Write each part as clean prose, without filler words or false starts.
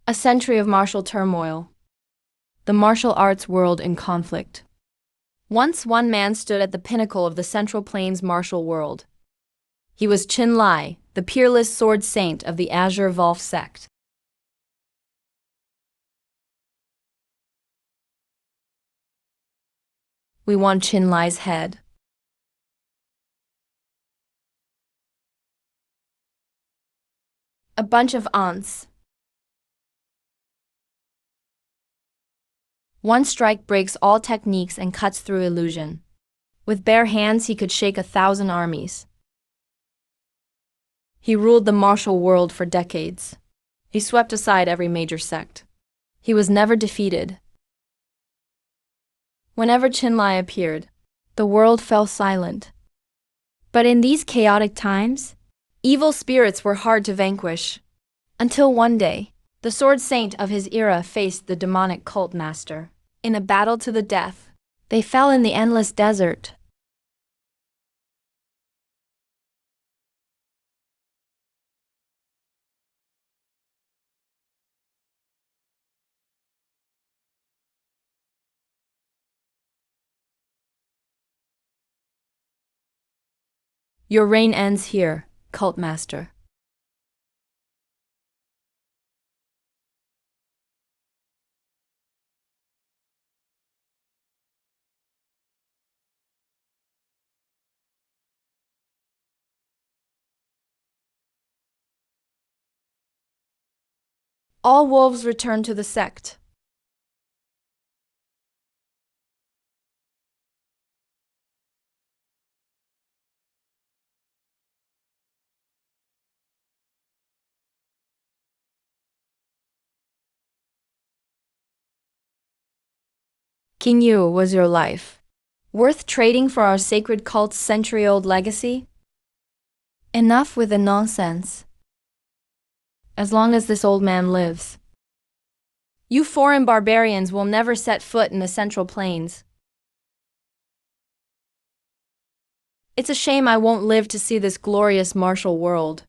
A century of martial turmoil. The martial arts world in conflict. Once one man stood at the pinnacle of the Central Plains martial world. He was Qin Lai, the peerless sword saint of the Azure Wolf sect. We want Qin Lai's head. A bunch of aunts. One strike breaks all techniques and cuts through illusion. With bare hands, he could shake 1,000 armies. He ruled the martial world for decades. He swept aside every major sect. He was never defeated. Whenever Qin Lai appeared, the world fell silent. But in these chaotic times, evil spirits were hard to vanquish. Until one day, the sword saint of his era faced the demonic cult master. In a battle to the death, they fell in the endless desert. Your reign ends here, cult master. All wolves return to the sect. King Yu was your life. Worth trading for our sacred cult's century-old legacy? Enough with the nonsense. As long as this old man lives. You foreign barbarians will never set foot in the Central Plains. It's a shame I won't live to see this glorious martial world.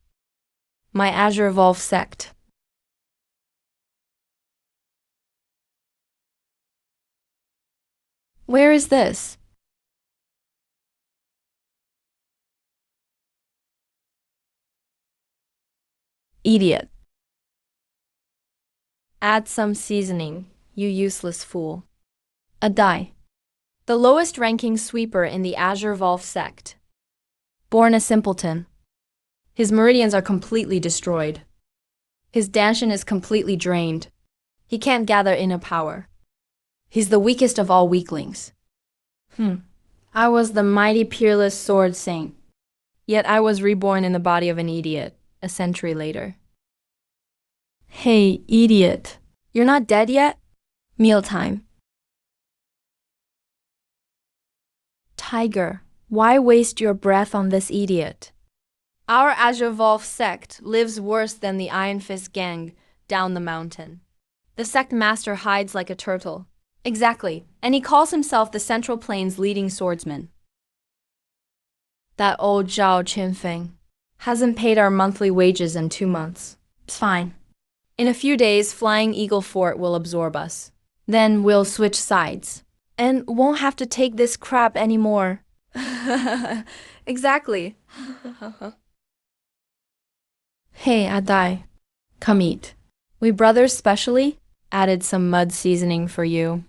My Azure Wolf sect. Where is this? Idiot. Add some seasoning, you useless fool. A die. The lowest ranking sweeper in the Azure Wolf sect. Born a simpleton. His meridians are completely destroyed. His danshan is completely drained. He can't gather inner power. He's the weakest of all weaklings. I was the mighty peerless sword saint. Yet I was reborn in the body of an idiot, a century later. Hey, idiot. You're not dead yet? Mealtime. Tiger, why waste your breath on this idiot? Our Azure Wolf sect lives worse than the Iron Fist gang down the mountain. The sect master hides like a turtle. Exactly, and he calls himself the Central Plains leading swordsman. That old Zhao Qinfeng hasn't paid our monthly wages in 2 months. It's fine. In a few days, Flying Eagle Fort will absorb us. Then we'll switch sides. And won't have to take this crap anymore. Exactly. Hey, Adai. Come eat. We brothers specially added some mud seasoning for you.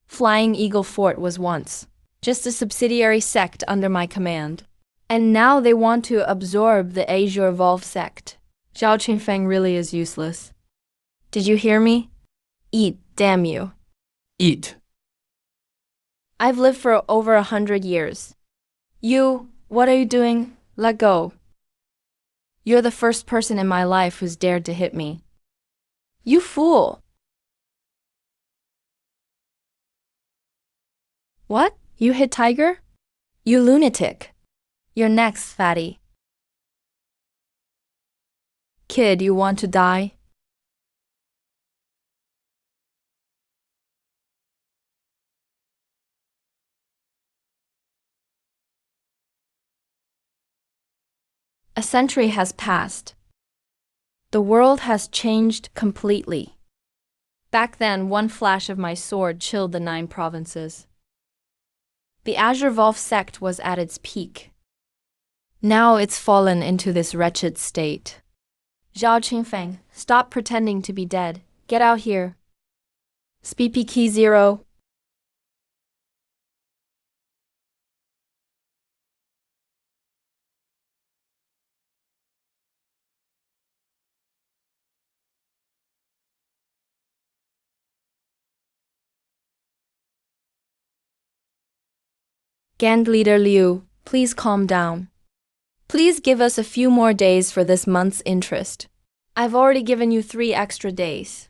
Flying Eagle Fort was once just a subsidiary sect under my command. And now they want to absorb the Azure Wolf sect. Zhao Qinfeng really is useless. Did you hear me? Eat, damn you. Eat. I've lived for over 100 years. You, what are you doing? Let go. You're the first person in my life who's dared to hit me. You fool! What? You hit Tiger? You lunatic. You're next, fatty. Kid, you want to die? A century has passed. The world has changed completely. Back then, one flash of my sword chilled the 9 provinces. The Azure Wolf sect was at its peak. Now it's fallen into this wretched state. Zhao Qingfeng, stop pretending to be dead. Get out here. SPP key 0. Gang leader Liu, please calm down. Please give us a few more days for this month's interest. I've already given you 3 extra days.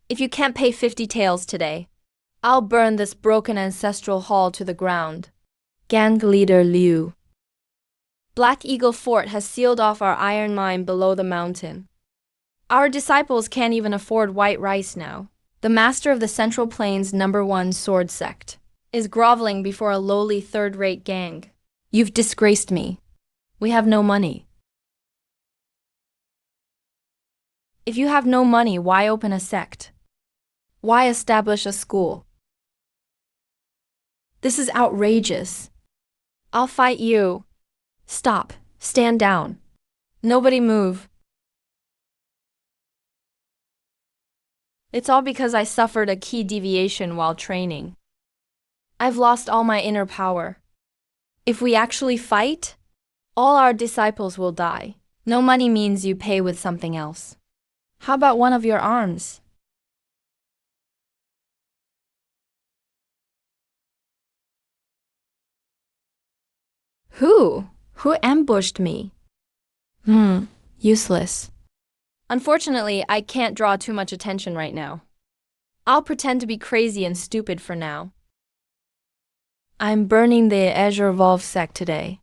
If you can't pay 50 taels today, I'll burn this broken ancestral hall to the ground. Gang leader Liu. Black Eagle Fort has sealed off our iron mine below the mountain. Our disciples can't even afford white rice now. The master of the Central Plains #1 sword sect is groveling before a lowly third-rate gang. You've disgraced me. We have no money. If you have no money, why open a sect? Why establish a school? This is outrageous. I'll fight you. Stop. Stand down. Nobody move. It's all because I suffered a key deviation while training. I've lost all my inner power. If we actually fight, all our disciples will die. No money means you pay with something else. How about one of your arms? Who? Who ambushed me? Useless. Unfortunately, I can't draw too much attention right now. I'll pretend to be crazy and stupid for now. I'm burning the Azure Wolf sect today.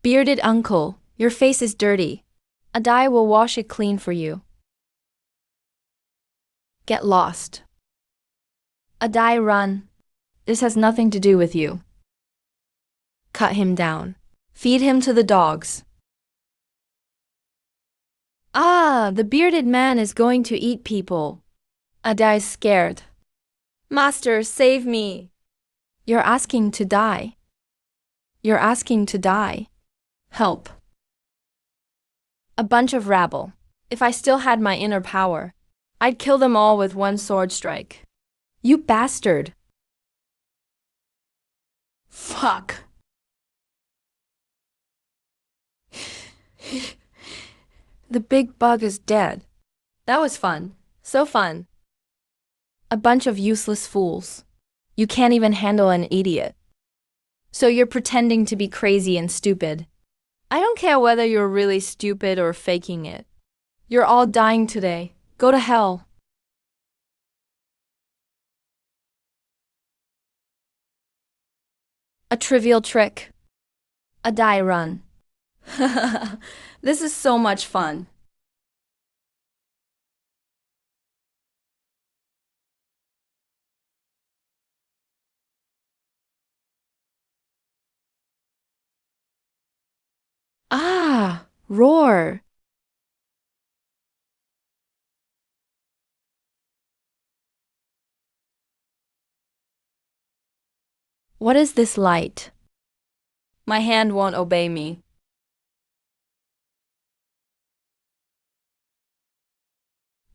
Bearded uncle, your face is dirty. A dye will wash it clean for you. Get lost. A dye run. This has nothing to do with you. Cut him down. Feed him to the dogs. Ah, the bearded man is going to eat people. Adai's scared. Master, save me. You're asking to die. You're asking to die. Help. A bunch of rabble. If I still had my inner power, I'd kill them all with one sword strike. You bastard. Fuck. The big bug is dead. That was fun. So fun. A bunch of useless fools. You can't even handle an idiot. So you're pretending to be crazy and stupid. I don't care whether you're really stupid or faking it. You're all dying today. Go to hell. A trivial trick. A die run. This is so much fun. Ah, roar. What is this light? My hand won't obey me.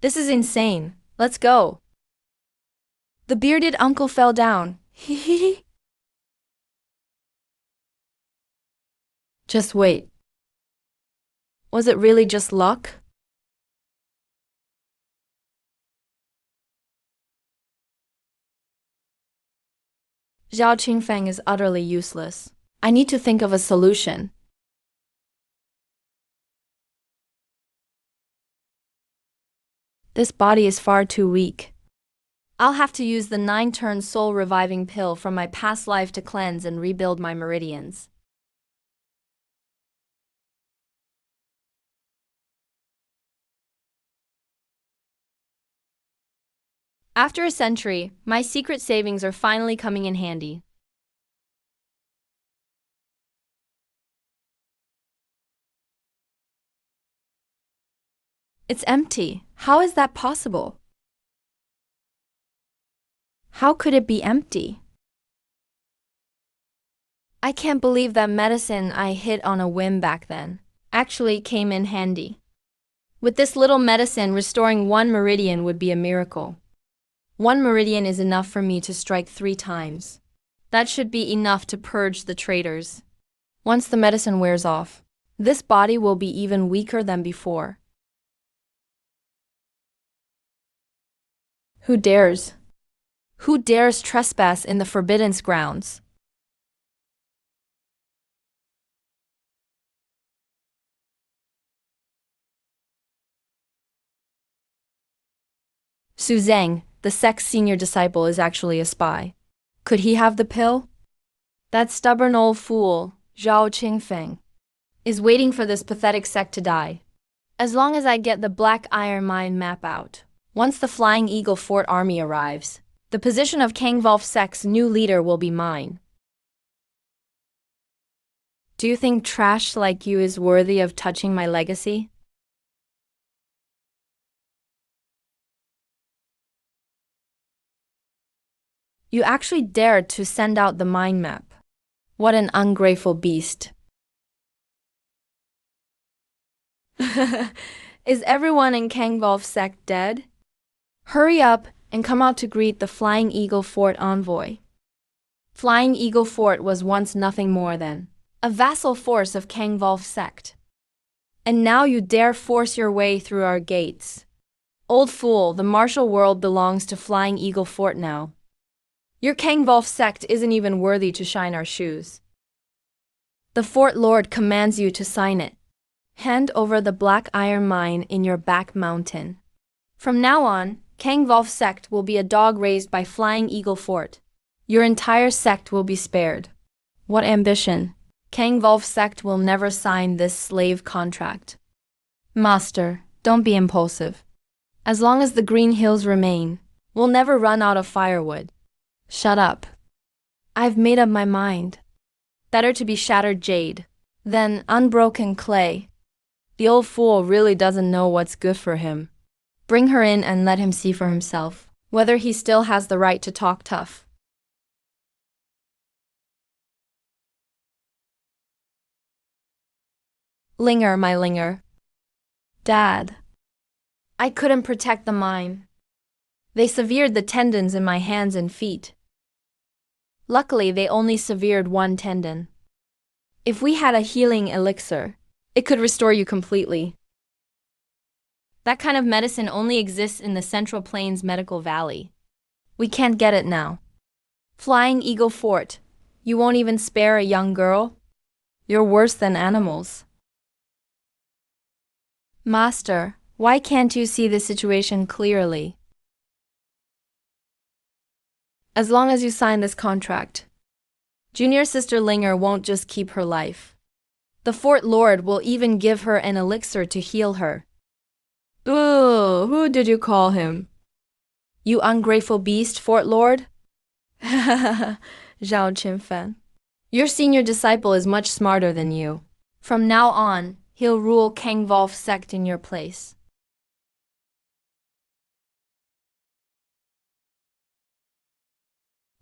This is insane. Let's go. The bearded uncle fell down. Just wait. Was it really just luck? Zhao Qingfeng is utterly useless. I need to think of a solution. This body is far too weak. I'll have to use the 9-turn soul reviving pill from my past life to cleanse and rebuild my meridians. After a century, my secret savings are finally coming in handy. It's empty. How is that possible? How could it be empty? I can't believe that medicine I hit on a whim back then actually came in handy. With this little medicine, restoring 1 meridian would be a miracle. 1 meridian is enough for me to strike 3 times. That should be enough to purge the traitors. Once the medicine wears off, this body will be even weaker than before. Who dares? Who dares trespass in the forbidden grounds? Su Zhang, the sect's senior disciple, is actually a spy. Could he have the pill? That stubborn old fool, Zhao Qingfeng, is waiting for this pathetic sect to die. As long as I get the Black Iron Mine map out, once the Flying Eagle Fort army arrives, the position of Kangvolf sect's new leader will be mine. Do you think trash like you is worthy of touching my legacy? You actually dared to send out the mind map. What an ungrateful beast. Is everyone in Kangvolf sect dead? Hurry up and come out to greet the Flying Eagle Fort envoy. Flying Eagle Fort was once nothing more than a vassal force of Kangvolf sect. And now you dare force your way through our gates. Old fool, the martial world belongs to Flying Eagle Fort now. Your Kangvolf sect isn't even worthy to shine our shoes. The Fort Lord commands you to sign it. Hand over the Black Iron Mine in your back mountain. From now on, Kangvolf sect will be a dog raised by Flying Eagle Fort. Your entire sect will be spared. What ambition! Kangvolf sect will never sign this slave contract. Master, don't be impulsive. As long as the Green Hills remain, we'll never run out of firewood. Shut up. I've made up my mind. Better to be shattered jade than unbroken clay. The old fool really doesn't know what's good for him. Bring her in and let him see for himself whether he still has the right to talk tough. Linger, my linger. Dad. I couldn't protect the mine. They severed the tendons in my hands and feet. Luckily, they only severed 1 tendon. If we had a healing elixir, it could restore you completely. That kind of medicine only exists in the Central Plains Medical Valley. We can't get it now. Flying Eagle Fort, you won't even spare a young girl? You're worse than animals. Master, why can't you see the situation clearly? As long as you sign this contract, Junior Sister Linger won't just keep her life. The Fort Lord will even give her an elixir to heal her. Ooh, who did you call him? You ungrateful beast, Fort Lord? Zhao Qingfen. Your senior disciple is much smarter than you. From now on, he'll rule Kangvolf sect in your place.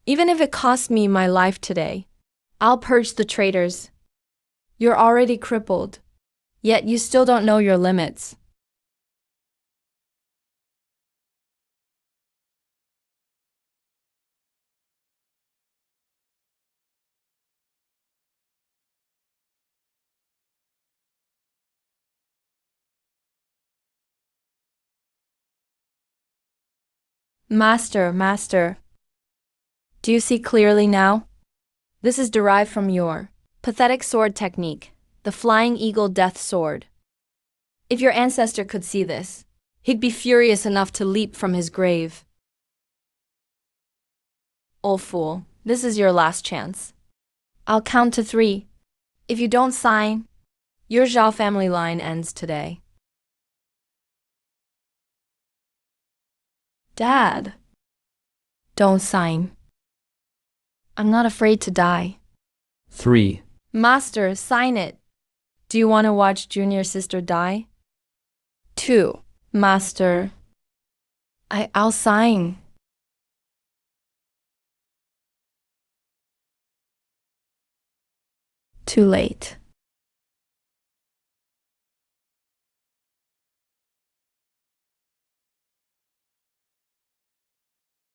Even if it costs me my life today, I'll purge the traitors. You're already crippled, yet you still don't know your limits. Master. Do you see clearly now? This is derived from your pathetic sword technique, the Flying Eagle Death Sword. If your ancestor could see this, he'd be furious enough to leap from his grave. Old fool, this is your last chance. I'll count to 3. If you don't sign, your Zhao family line ends today. Dad. Don't sign. I'm not afraid to die. 3. Master, sign it. Do you want to watch Junior Sister die? 2. Master, I'll sign. Too late.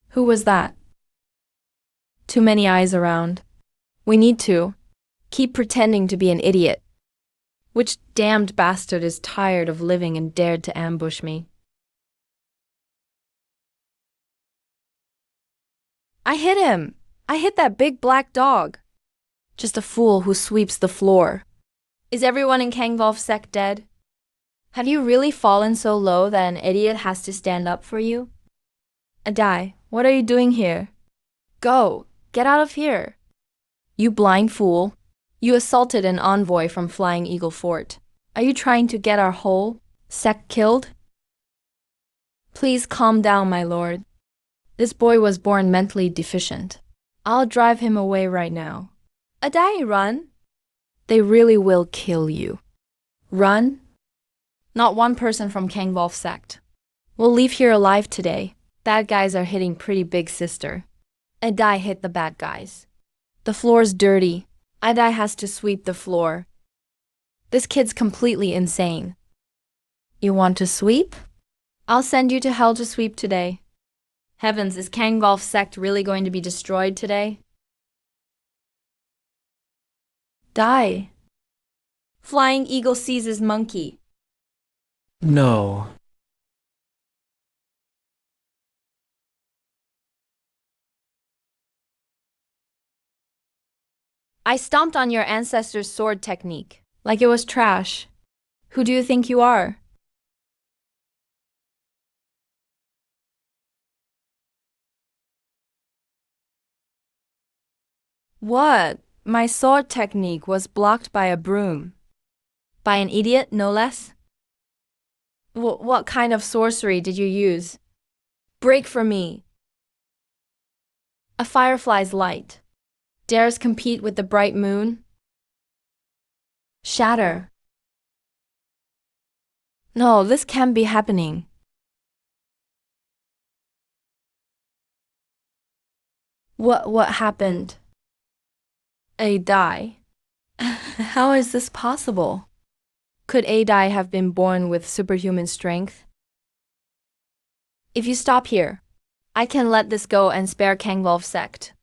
Who was that? Too many eyes around. We need to keep pretending to be an idiot. Which damned bastard is tired of living and dared to ambush me? I hit him! I hit that big black dog! Just a fool who sweeps the floor. Is everyone in Kangvolf sect dead? Have you really fallen so low that an idiot has to stand up for you? Adai, what are you doing here? Go! Get out of here! You blind fool! You assaulted an envoy from Flying Eagle Fort. Are you trying to get our whole sect killed? Please calm down, my lord. This boy was born mentally deficient. I'll drive him away right now. Adai, run! They really will kill you. Run? Not one person from Kangvolf sect. We'll leave here alive today. Bad guys are hitting pretty big sister. Adai hit the bad guys. The floor's dirty. Adai has to sweep the floor. This kid's completely insane. You want to sweep? I'll send you to hell to sweep today. Heavens, is Kangvolf sect really going to be destroyed today? Die. Flying Eagle seizes monkey. No. I stomped on your ancestor's sword technique, like it was trash. Who do you think you are? What? My sword technique was blocked by a broom. By an idiot, no less? What kind of sorcery did you use? Break for me. A firefly's light. Dares compete with the bright moon? Shatter. No, this can't be happening. What happened? Adai. How is this possible? Could Adai have been born with superhuman strength? If you stop here, I can let this go and spare Kangvolf sect.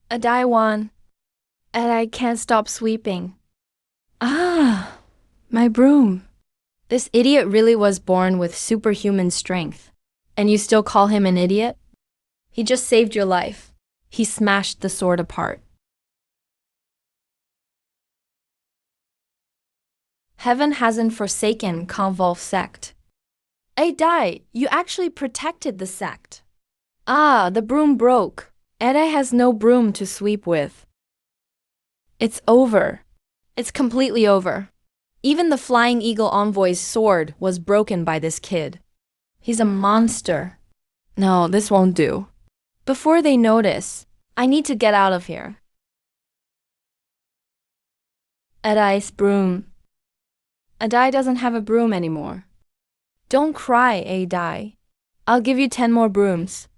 Adai won, and I can't stop sweeping. Ah, my broom. This idiot really was born with superhuman strength. And you still call him an idiot? He just saved your life. He smashed the sword apart. Heaven hasn't forsaken Kangvolf sect. Adai, you actually protected the sect. Ah, the broom broke. Adai has no broom to sweep with. It's over. It's completely over. Even the Flying Eagle envoy's sword was broken by this kid. He's a monster. No, this won't do. Before they notice, I need to get out of here. Adai's broom. Adai doesn't have a broom anymore. Don't cry, Adai. I'll give you 10 more brooms.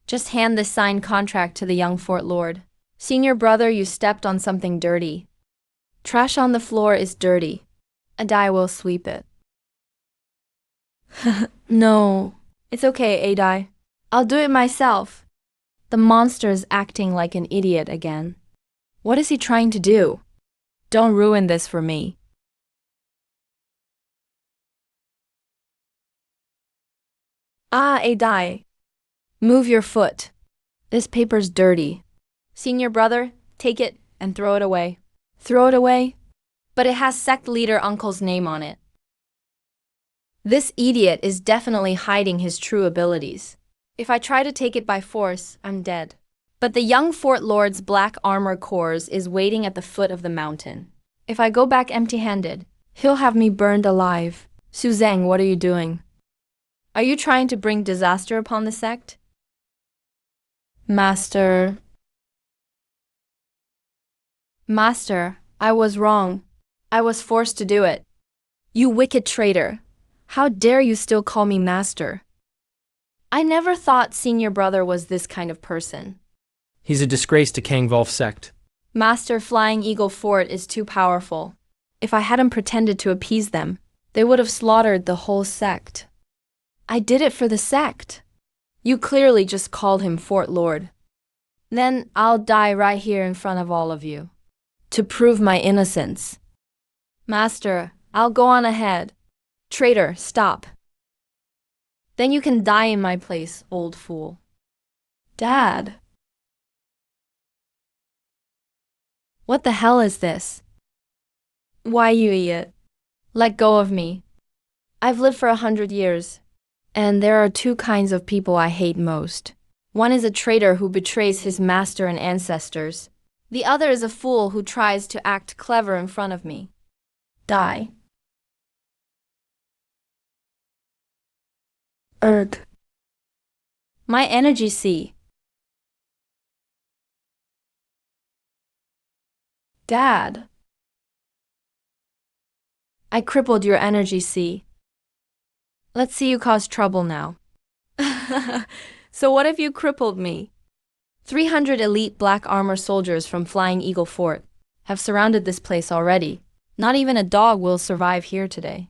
Just hand this signed contract to the young fort lord. Senior brother, you stepped on something dirty. Trash on the floor is dirty. Adai will sweep it. No, it's okay, Adai. I'll do it myself. The monster is acting like an idiot again. What is he trying to do? Don't ruin this for me. Ah, Adai. Move your foot. This paper's dirty. Senior brother, take it and throw it away. Throw it away? But it has sect leader uncle's name on it. This idiot is definitely hiding his true abilities. If I try to take it by force, I'm dead. But the young fort lord's black armor cores is waiting at the foot of the mountain. If I go back empty-handed, he'll have me burned alive. Su Zhang, what are you doing? Are you trying to bring disaster upon the sect? Master. Master, I was wrong. I was forced to do it. You wicked traitor. How dare you still call me master? I never thought senior brother was this kind of person. He's a disgrace to Kangvolf sect. Master Flying Eagle Fort is too powerful. If I hadn't pretended to appease them, they would have slaughtered the whole sect. I did it for the sect. You clearly just called him Fort Lord. Then I'll die right here in front of all of you. To prove my innocence. Master, I'll go on ahead. Traitor, stop. Then you can die in my place, old fool. Dad. What the hell is this? Why, you idiot? Let go of me. I've lived for 100 years, and there are two kinds of people I hate most. One is a traitor who betrays his master and ancestors. The other is a fool who tries to act clever in front of me. Die. Ugh. My energy sea. Dad. I crippled your energy sea. Let's see you cause trouble now. So what if you crippled me? 300 elite black armor soldiers from Flying Eagle Fort have surrounded this place already. Not even a dog will survive here today.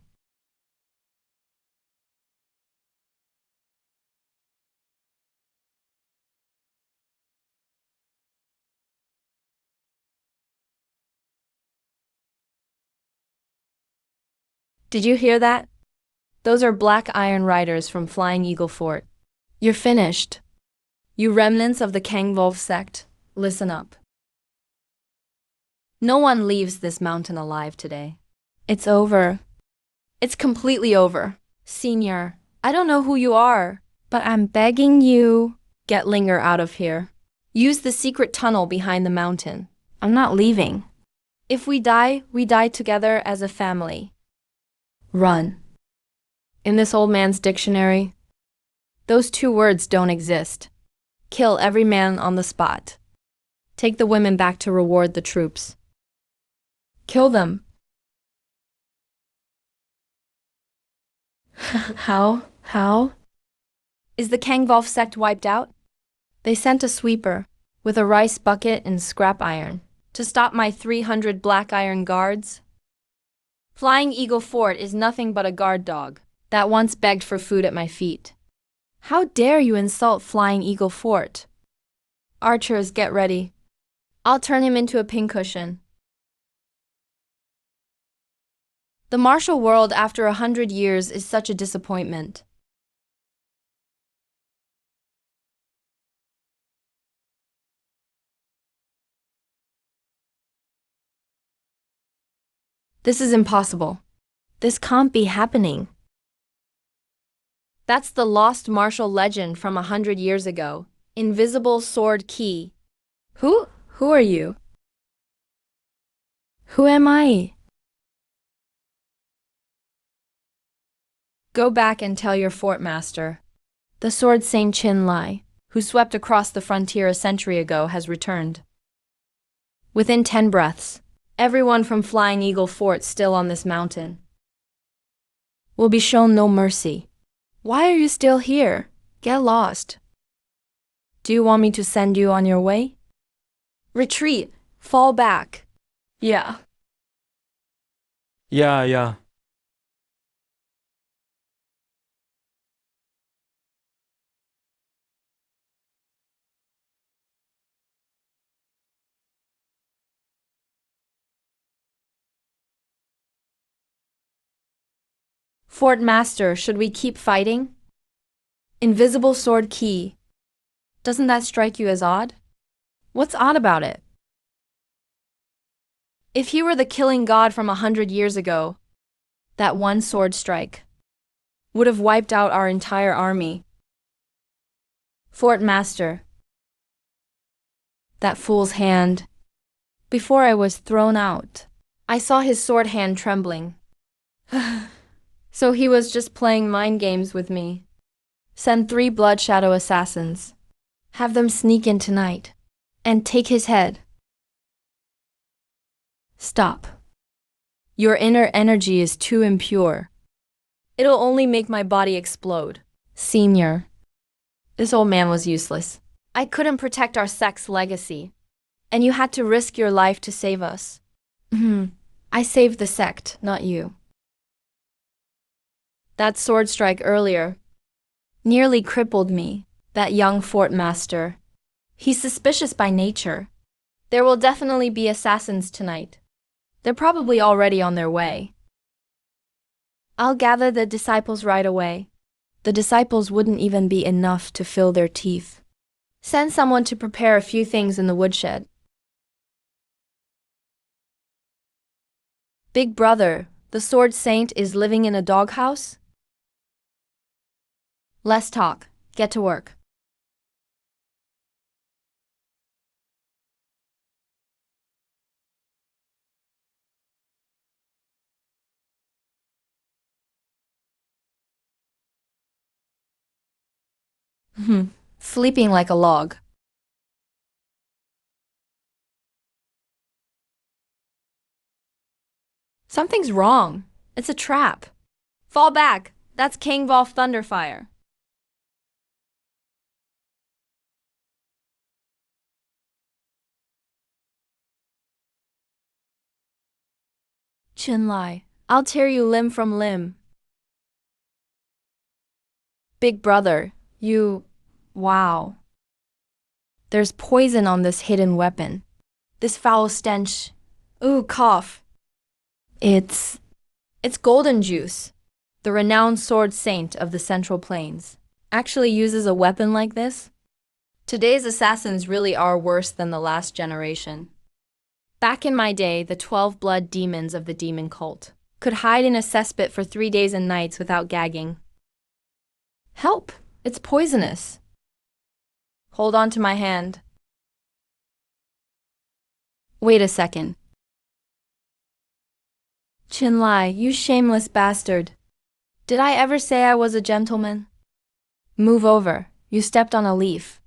Did you hear that? Those are Black Iron Riders from Flying Eagle Fort. You're finished. You remnants of the Kangvolf sect, listen up. No one leaves this mountain alive today. It's over. It's completely over. Senior, I don't know who you are, but I'm begging you, get Linger out of here. Use the secret tunnel behind the mountain. I'm not leaving. If we die together as a family. Run. In this old man's dictionary, those two words don't exist. Kill every man on the spot. Take the women back to reward the troops. Kill them. How? Is the Kangvolf sect wiped out? They sent a sweeper with a rice bucket and scrap iron to stop my 300 black iron guards. Flying Eagle Fort is nothing but a guard dog that once begged for food at my feet. How dare you insult Flying Eagle Fort? Archers, get ready. I'll turn him into a pincushion. The martial world after 100 years is such a disappointment. This is impossible. This can't be happening. That's the lost martial legend from 100 years ago. Invisible sword key. Who are you? Who am I? Go back and tell your fort master. The sword Saint Chin Lai, who swept across the frontier a century ago, has returned. Within 10 breaths, everyone from Flying Eagle Fort still on this mountain will be shown no mercy. Why are you still here? Get lost. Do you want me to send you on your way? Retreat. Fall back. Yeah. Yeah. Fort Master, should we keep fighting? Invisible sword key. Doesn't that strike you as odd? What's odd about it? If he were the killing god from 100 years ago, that one sword strike would have wiped out our entire army. Fort Master. That fool's hand. Before I was thrown out, I saw his sword hand trembling. So he was just playing mind games with me. Send 3 Blood Shadow assassins. Have them sneak in tonight and take his head. Stop. Your inner energy is too impure. It'll only make my body explode. Senior. This old man was useless. I couldn't protect our sect's legacy. And you had to risk your life to save us. I saved the sect, not you. That sword strike earlier nearly crippled me, that young fort master. He's suspicious by nature. There will definitely be assassins tonight. They're probably already on their way. I'll gather the disciples right away. The disciples wouldn't even be enough to fill their teeth. Send someone to prepare a few things in the woodshed. Big brother, the sword saint is living in a doghouse? Less talk. Get to work. Sleeping like a log. Something's wrong. It's a trap. Fall back. That's King Volf Thunderfire. Chinlai, I'll tear you limb from limb. Big brother, wow. There's poison on this hidden weapon. This foul stench. Ooh, cough. It's golden juice. The renowned sword saint of the Central Plains actually uses a weapon like this? Today's assassins really are worse than the last generation. Back in my day, the 12 blood demons of the demon cult could hide in a cesspit for 3 days and nights without gagging. Help! It's poisonous. Hold on to my hand. Wait a second. Chinlai, you shameless bastard. Did I ever say I was a gentleman? Move over. You stepped on a leaf.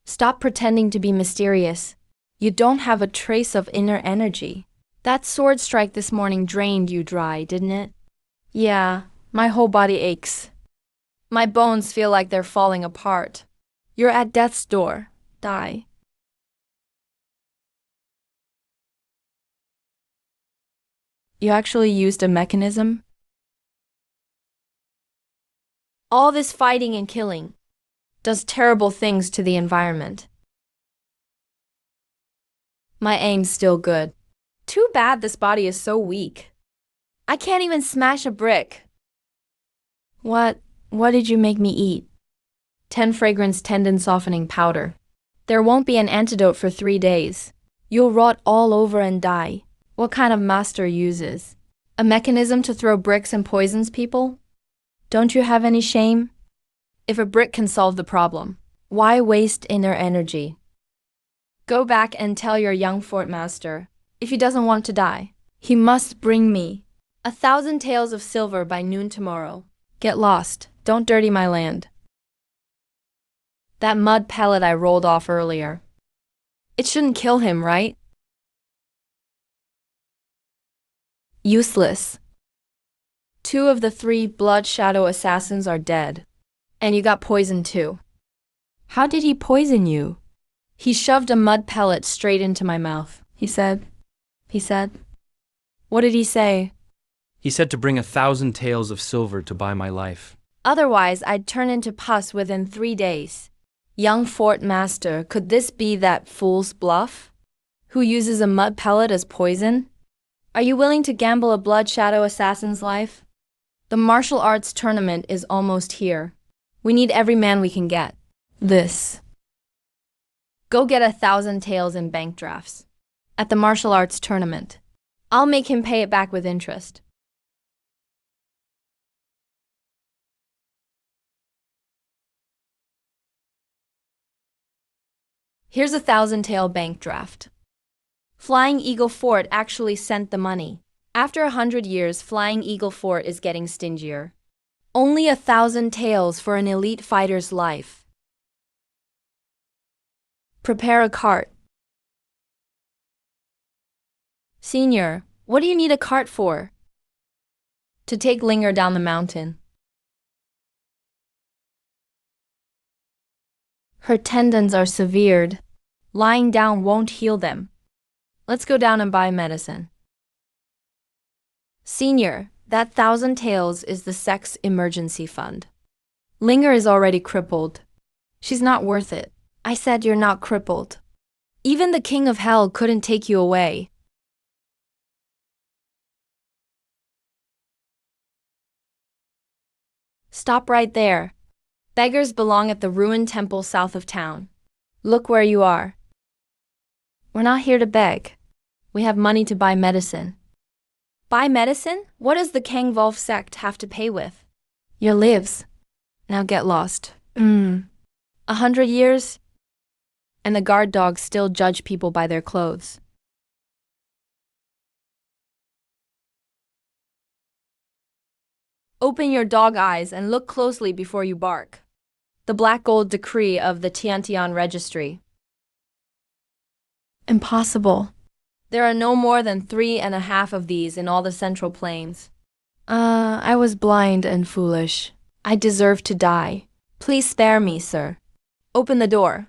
Stop pretending to be mysterious. You don't have a trace of inner energy. That sword strike this morning drained you dry, didn't it? Yeah, my whole body aches. My bones feel like they're falling apart. You're at death's door. Die. You actually used a mechanism? All this fighting and killing does terrible things to the environment. My aim's still good. Too bad this body is so weak. I can't even smash a brick. What did you make me eat? 10 fragrance tendon softening powder. There won't be an antidote for 3 days. You'll rot all over and die. What kind of master uses a mechanism to throw bricks and poisons people? Don't you have any shame? If a brick can solve the problem, why waste inner energy? Go back and tell your young fort master, if he doesn't want to die, he must bring me 1,000 taels of silver by noon tomorrow. Get lost. Don't dirty my land. That mud pellet I rolled off earlier. It shouldn't kill him, right? Useless. 2 of the 3 blood shadow assassins are dead. And you got poisoned too. How did he poison you? He shoved a mud pellet straight into my mouth. He said. What did he say? He said to bring 1,000 taels of silver to buy my life. Otherwise, I'd turn into pus within 3 days. Young fort master, could this be that fool's bluff? Who uses a mud pellet as poison? Are you willing to gamble a blood shadow assassin's life? The martial arts tournament is almost here. We need every man we can get. Go get 1,000 taels in bank drafts. At the martial arts tournament. I'll make him pay it back with interest. Here's 1,000 tael bank draft. Flying Eagle Fort actually sent the money. After 100 years, Flying Eagle Fort is getting stingier. Only 1,000 taels for an elite fighter's life. Prepare a cart. Senior, What do you need a cart for? To take Linger down the mountain. Her tendons are severed. Lying down won't heal them. Let's go down and buy medicine. Senior, that 1,000 taels is the sex emergency fund. Linger is already crippled. She's not worth it. I said you're not crippled. Even the king of hell couldn't take you away. Stop right there. Beggars belong at the ruined temple south of town. Look where you are. We're not here to beg. We have money to buy medicine. Buy medicine? What does the Kangvolf sect have to pay with? Your lives. Now get lost. 100 years? And the guard dogs still judge people by their clothes. Open your dog eyes and look closely before you bark. The black gold decree of the Tiantian Registry. Impossible. There are no more than 3.5 of these in all the Central Plains. I was blind and foolish. I deserve to die. Please spare me, sir. Open the door.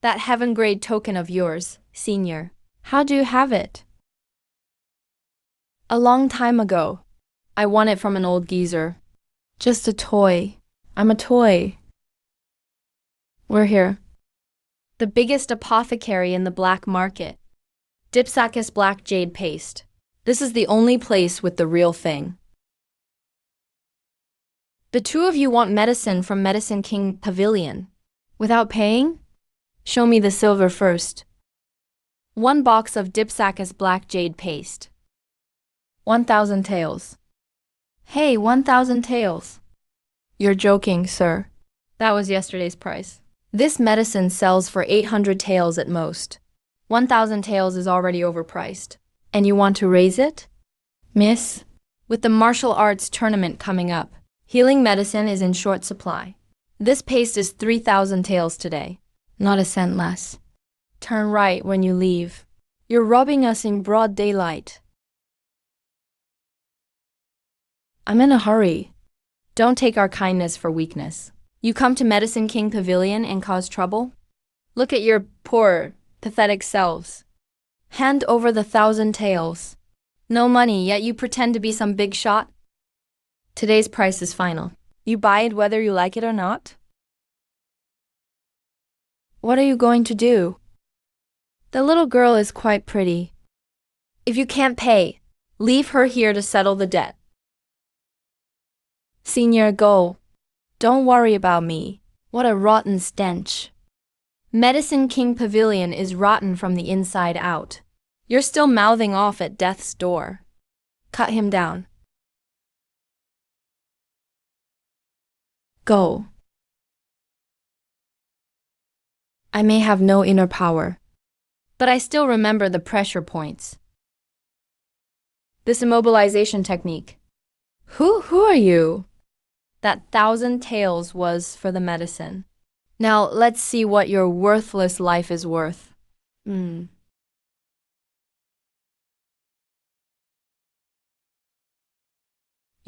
That heaven-grade token of yours, Senior. How do you have it? A long time ago. I won it from an old geezer. Just a toy. I'm a toy. We're here. The biggest apothecary in the black market. Dipsacus black jade paste. This is the only place with the real thing. The two of you want medicine from Medicine King Pavilion. Without paying? Show me the silver first. 1 box of Dipsacus black jade paste. 1,000 taels. Hey, 1,000 taels. You're joking, sir. That was yesterday's price. This medicine sells for 800 taels at most. 1,000 taels is already overpriced. And you want to raise it? Miss? With the martial arts tournament coming up, healing medicine is in short supply. This paste is 3,000 taels today. Not a cent less. Turn right when you leave. You're robbing us in broad daylight. I'm in a hurry. Don't take our kindness for weakness. You come to Medicine King Pavilion and cause trouble? Look at your poor, pathetic selves. Hand over the 1,000 taels. No money, yet you pretend to be some big shot? Today's price is final. You buy it whether you like it or not? What are you going to do? The little girl is quite pretty. If you can't pay, leave her here to settle the debt. Senior, go. Don't worry about me. What a rotten stench. Medicine King Pavilion is rotten from the inside out. You're still mouthing off at death's door. Cut him down. Go. I may have no inner power, but I still remember the pressure points. This immobilization technique. Who are you? That 1,000 taels was for the medicine. Now let's see what your worthless life is worth. You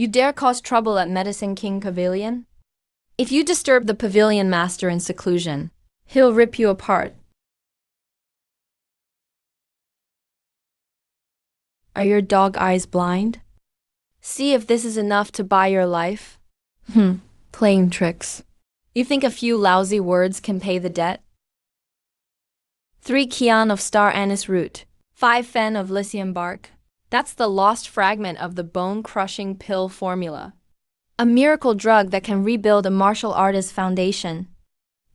dare cause trouble at Medicine King Pavilion? If you disturb the pavilion master in seclusion, he'll rip you apart. Are your dog eyes blind? See if this is enough to buy your life. Playing tricks. You think a few lousy words can pay the debt? 3 kian of star anise root, 5 fen of lycium bark. That's the lost fragment of the bone-crushing pill formula. A miracle drug that can rebuild a martial artist's foundation.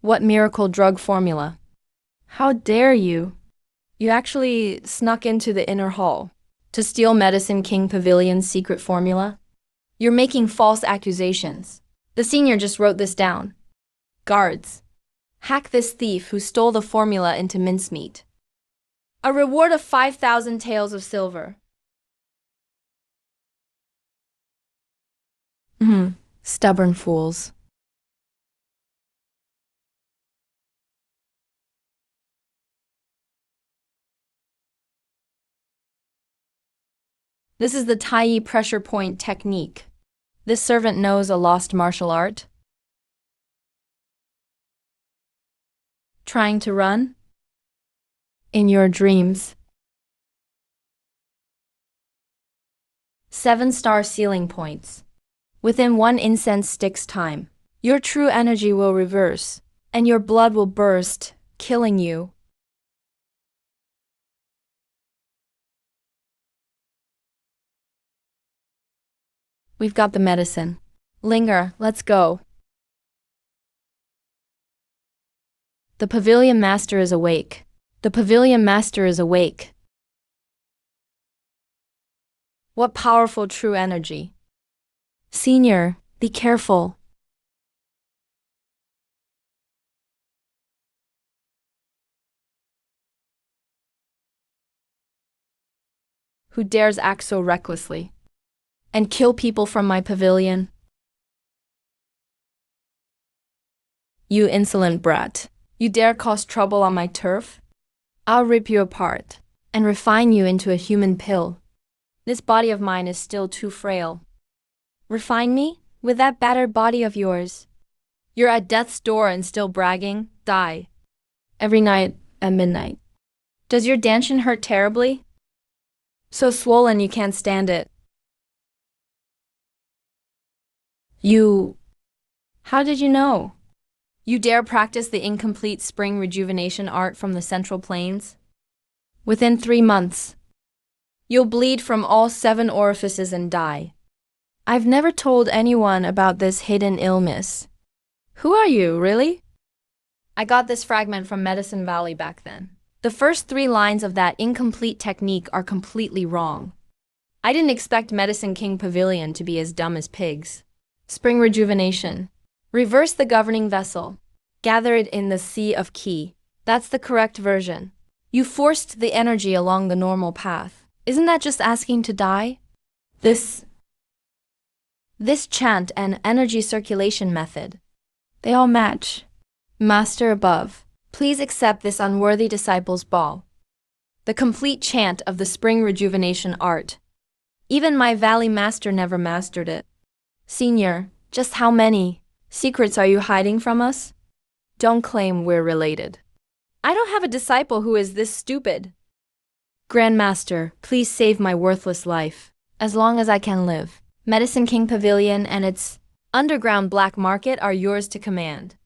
What miracle drug formula? How dare you? You actually snuck into the inner hall to steal Medicine King Pavilion's secret formula? You're making false accusations. The senior just wrote this down. Guards, hack this thief who stole the formula into mincemeat. A reward of 5,000 taels of silver. Stubborn fools. This is the Tai pressure point technique. This servant knows a lost martial art. Trying to run? In your dreams. 7-star ceiling points. Within 1 incense stick's time, your true energy will reverse, and your blood will burst, killing you. We've got the medicine. Linger, let's go. The Pavilion Master is awake. The Pavilion Master is awake. What powerful true energy. Senior, be careful. Who dares act so recklessly? And kill people from my pavilion? You insolent brat. You dare cause trouble on my turf? I'll rip you apart and refine you into a human pill. This body of mine is still too frail. Refine me? With that battered body of yours? You're at death's door and still bragging? Die. Every night at midnight. Does your dancing hurt terribly? So swollen you can't stand it. How did you know? You dare practice the incomplete spring rejuvenation art from the Central Plains? Within 3 months, you'll bleed from all 7 orifices and die. I've never told anyone about this hidden illness. Who are you, really? I got this fragment from Medicine Valley back then. The first 3 lines of that incomplete technique are completely wrong. I didn't expect Medicine King Pavilion to be as dumb as pigs. Spring rejuvenation. Reverse the governing vessel. Gather it in the sea of Ki. That's the correct version. You forced the energy along the normal path. Isn't that just asking to die? This chant and energy circulation method, they all match. Master above, please accept this unworthy disciple's ball. The complete chant of the spring rejuvenation art. Even my valley master never mastered it. Senior, just how many secrets are you hiding from us? Don't claim we're related. I don't have a disciple who is this stupid. Grandmaster, please save my worthless life. As long as I can live, Medicine King Pavilion and its underground black market are yours to command.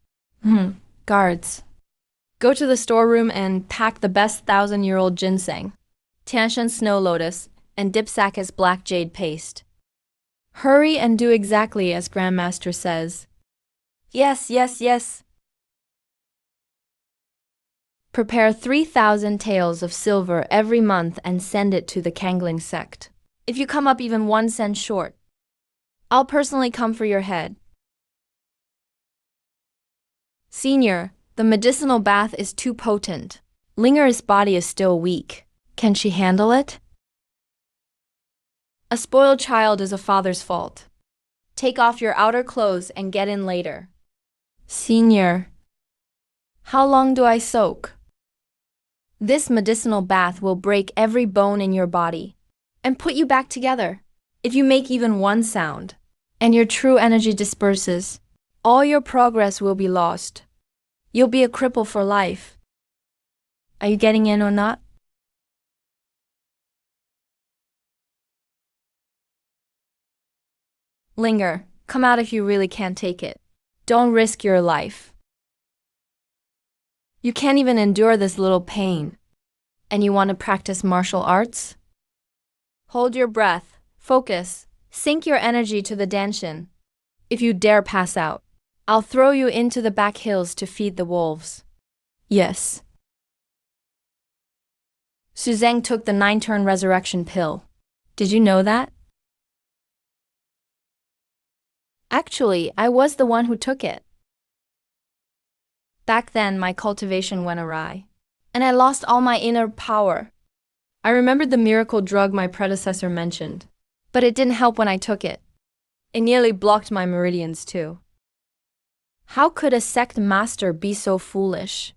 Guards. Go to the storeroom and pack the best 1,000-year-old ginseng, Tianshan snow lotus, and Dipsacus black jade paste. Hurry and do exactly as Grandmaster says. Yes, yes, yes. Prepare 3,000 taels of silver every month and send it to the Kangling sect. If you come up even 1 cent short, I'll personally come for your head. Senior, the medicinal bath is too potent. Linger's body is still weak. Can she handle it? A spoiled child is a father's fault. Take off your outer clothes and get in later. Senior, how long do I soak? This medicinal bath will break every bone in your body and put you back together. If you make even 1 sound and your true energy disperses, all your progress will be lost. You'll be a cripple for life. Are you getting in or not? Linger, come out if you really can't take it. Don't risk your life. You can't even endure this little pain. And you want to practice martial arts? Hold your breath, focus, sink your energy to the danshin. If you dare pass out, I'll throw you into the back hills to feed the wolves. Yes. Suzanne took the 9-turn resurrection pill. Did you know that? Actually, I was the one who took it. Back then, my cultivation went awry, and I lost all my inner power. I remembered the miracle drug my predecessor mentioned, but it didn't help when I took it. It nearly blocked my meridians too. How could a sect master be so foolish?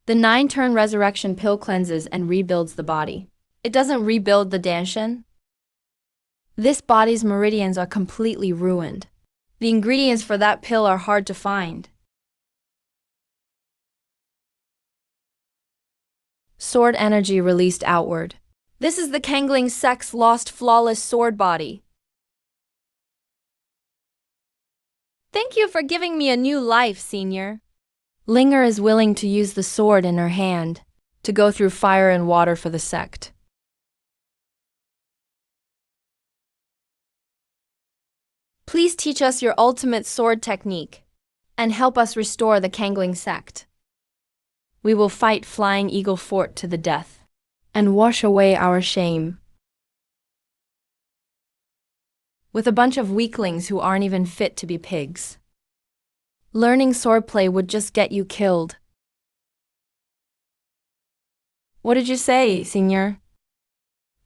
The 9-turn resurrection pill cleanses and rebuilds the body. It doesn't rebuild the danshan. This body's meridians are completely ruined. The ingredients for that pill are hard to find. Sword energy released outward. This is the Kangling sect's lost flawless sword body. Thank you for giving me a new life, Senior. Linger is willing to use the sword in her hand to go through fire and water for the sect. Please teach us your ultimate sword technique and help us restore the Kangling sect. We will fight Flying Eagle Fort to the death and wash away our shame. With a bunch of weaklings who aren't even fit to be pigs. Learning swordplay would just get you killed. What did you say, Senior?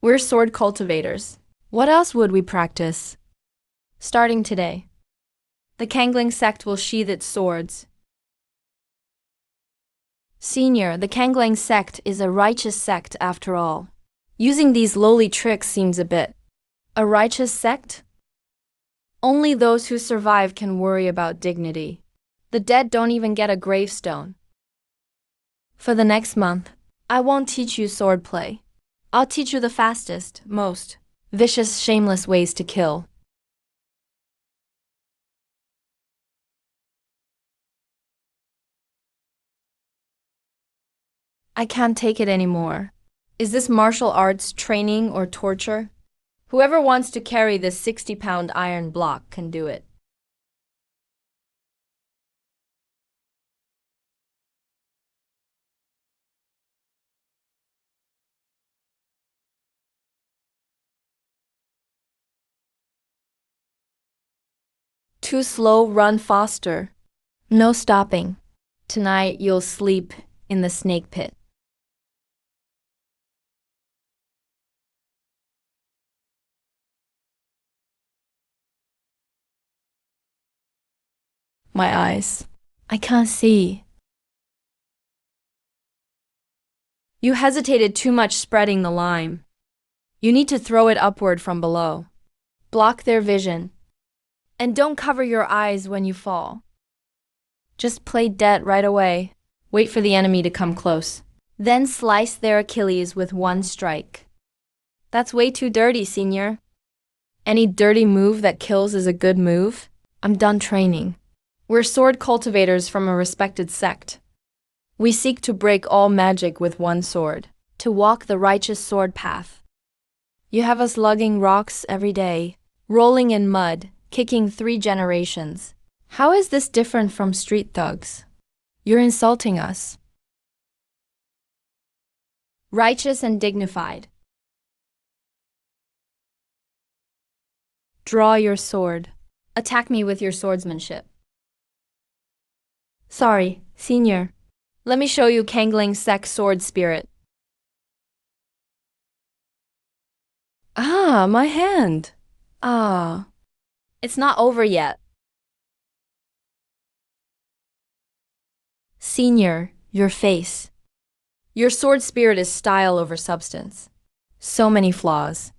We're sword cultivators. What else would we practice? Starting today, the Kangling sect will sheath its swords. Senior, the Kangling sect is a righteous sect after all. Using these lowly tricks seems a bit. A righteous sect? Only those who survive can worry about dignity. The dead don't even get a gravestone. For the next month, I won't teach you swordplay. I'll teach you the fastest, most vicious, shameless ways to kill. I can't take it anymore. Is this martial arts training or torture? Whoever wants to carry this 60-pound iron block can do it. Too slow, run faster. No stopping. Tonight you'll sleep in the snake pit. My eyes. I can't see. You hesitated too much spreading the lime. You need to throw it upward from below. Block their vision. And don't cover your eyes when you fall. Just play dead right away. Wait for the enemy to come close. Then slice their Achilles with one strike. That's way too dirty, Senior. Any dirty move that kills is a good move. I'm done training. We're sword cultivators from a respected sect. We seek to break all magic with one sword, to walk the righteous sword path. You have us lugging rocks every day, rolling in mud, kicking 3 generations. How is this different from street thugs? You're insulting us. Righteous and dignified. Draw your sword. Attack me with your swordsmanship. Sorry, Senior. Let me show you Kangling sect sword spirit. Ah, my hand. Ah. It's not over yet. Senior, your face. Your sword spirit is style over substance. So many flaws.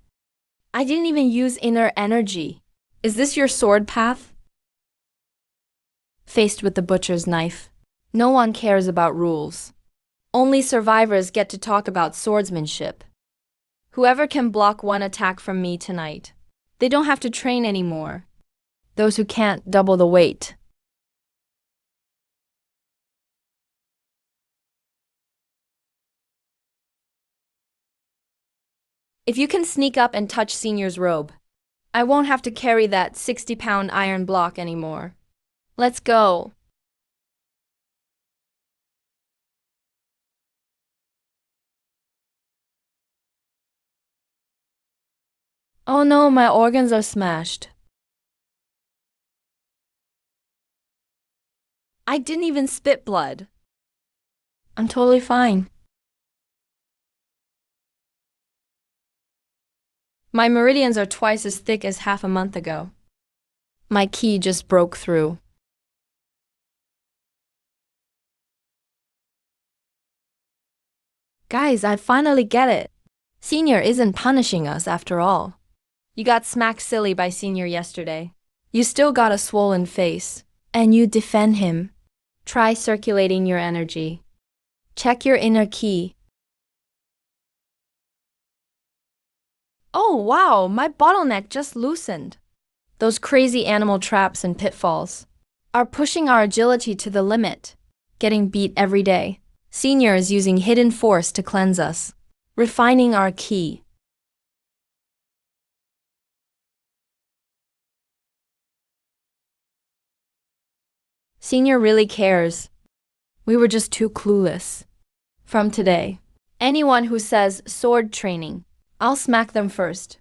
I didn't even use inner energy. Is this your sword path? Faced with the butcher's knife, no one cares about rules. Only survivors get to talk about swordsmanship. Whoever can block one attack from me tonight, they don't have to train anymore. Those who can't, double the weight. If you can sneak up and touch Senior's robe, I won't have to carry that 60-pound iron block anymore. Let's go. Oh no, my organs are smashed. I didn't even spit blood. I'm totally fine. My meridians are twice as thick as half a month ago. My key just broke through. Guys, I finally get it. Senior isn't punishing us after all. You got smacked silly by Senior yesterday. You still got a swollen face. And you defend him. Try circulating your energy. Check your inner key. Oh wow, my bottleneck just loosened. Those crazy animal traps and pitfalls are pushing our agility to the limit. Getting beat every day. Senior is using hidden force to cleanse us. Refining our key. Senior really cares. We were just too clueless. From today, anyone who says sword training, I'll smack them first.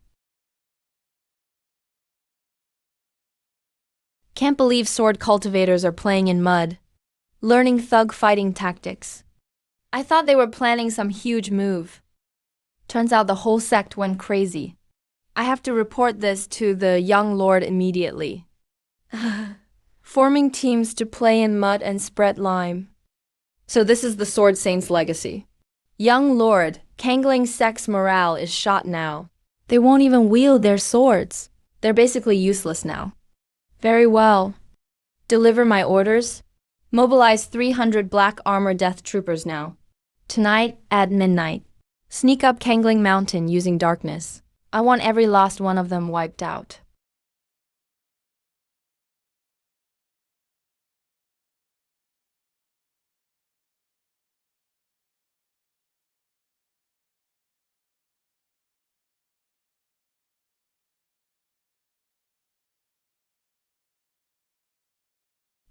Can't believe sword cultivators are playing in mud, learning thug fighting tactics. I thought they were planning some huge move. Turns out the whole sect went crazy. I have to report this to the young lord immediately. Forming teams to play in mud and spread lime. So this is the Sword Saint's legacy. Young Lord, Kangling sect's morale is shot now. They won't even wield their swords. They're basically useless now. Very well. Deliver my orders. Mobilize 300 black armor death troopers now. Tonight at midnight. Sneak up Kangling Mountain using darkness. I want every last one of them wiped out.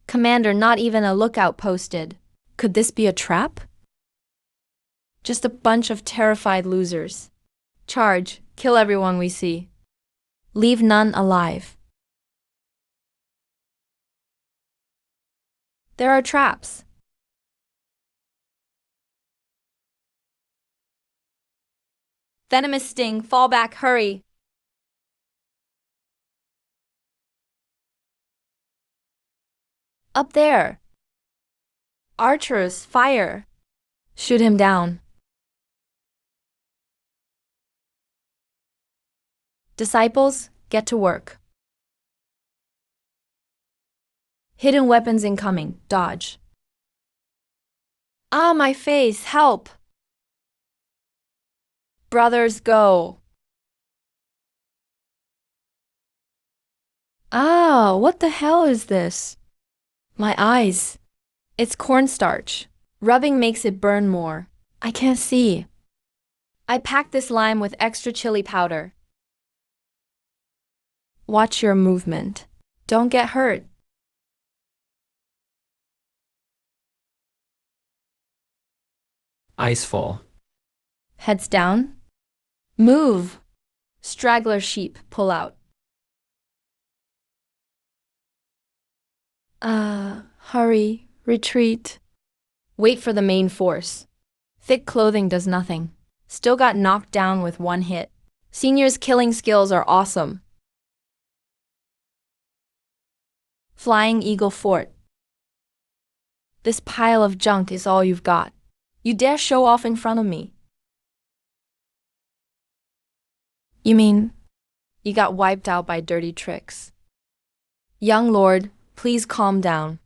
Commander, not even a lookout posted. Could this be a trap? Just a bunch of terrified losers. Charge, kill everyone we see. Leave none alive. There are traps. Venomous sting, fall back, hurry. Up there. Archers, fire. Shoot him down. Disciples, get to work. Hidden weapons incoming, dodge. Ah, my face, help! Brothers, go. Ah, what the hell is this? My eyes. It's cornstarch. Rubbing makes it burn more. I can't see. I packed this lime with extra chili powder. Watch your movement. Don't get hurt. Icefall. Heads down. Move. Straggler sheep, pull out. Hurry, retreat. Wait for the main force. Thick clothing does nothing. Still got knocked down with one hit. Senior's killing skills are awesome. Flying Eagle Fort. This pile of junk is all you've got. You dare show off in front of me. You mean, you got wiped out by dirty tricks. Young Lord, please calm down.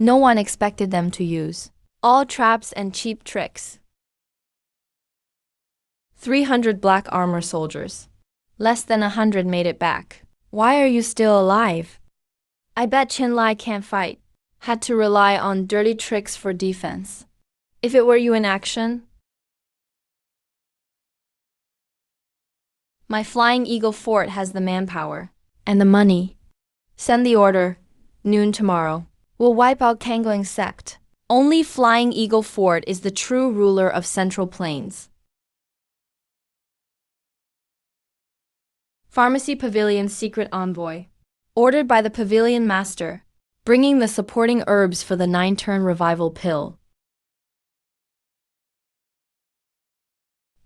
No one expected them to use. All traps and cheap tricks. 300 black armor soldiers. Less than 100 made it back. Why are you still alive? I bet Chinlai can't fight. Had to rely on dirty tricks for defense. If it were you in action, my Flying Eagle Fort has the manpower and the money. Send the order. Noon tomorrow. We'll wipe out Kangling sect. Only Flying Eagle Fort is the true ruler of Central Plains. Pharmacy Pavilion's secret envoy. Ordered by the Pavilion Master, bringing the supporting herbs for the 9-turn revival pill.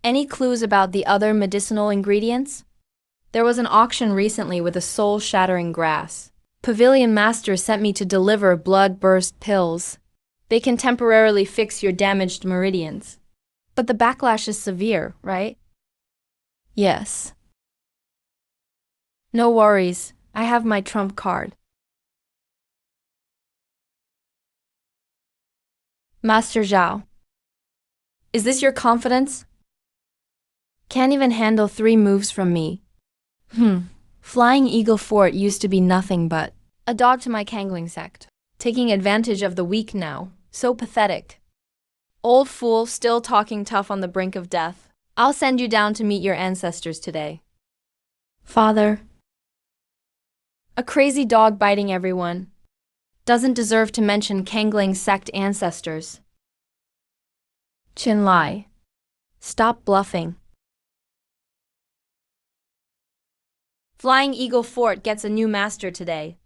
Any clues about the other medicinal ingredients? There was an auction recently with a soul-shattering grass. Pavilion Master sent me to deliver blood burst pills. They can temporarily fix your damaged meridians. But the backlash is severe, right? Yes. No worries, I have my trump card. Master Zhao. Is this your confidence? Can't even handle 3 moves from me. Flying Eagle Fort used to be nothing but a dog to my Kangling sect. Taking advantage of the weak now. So pathetic. Old fool, still talking tough on the brink of death. I'll send you down to meet your ancestors today. Father. A crazy dog biting everyone. Doesn't deserve to mention Kangling sect ancestors. Chin Lai. Stop bluffing. Flying Eagle Fort gets a new master today.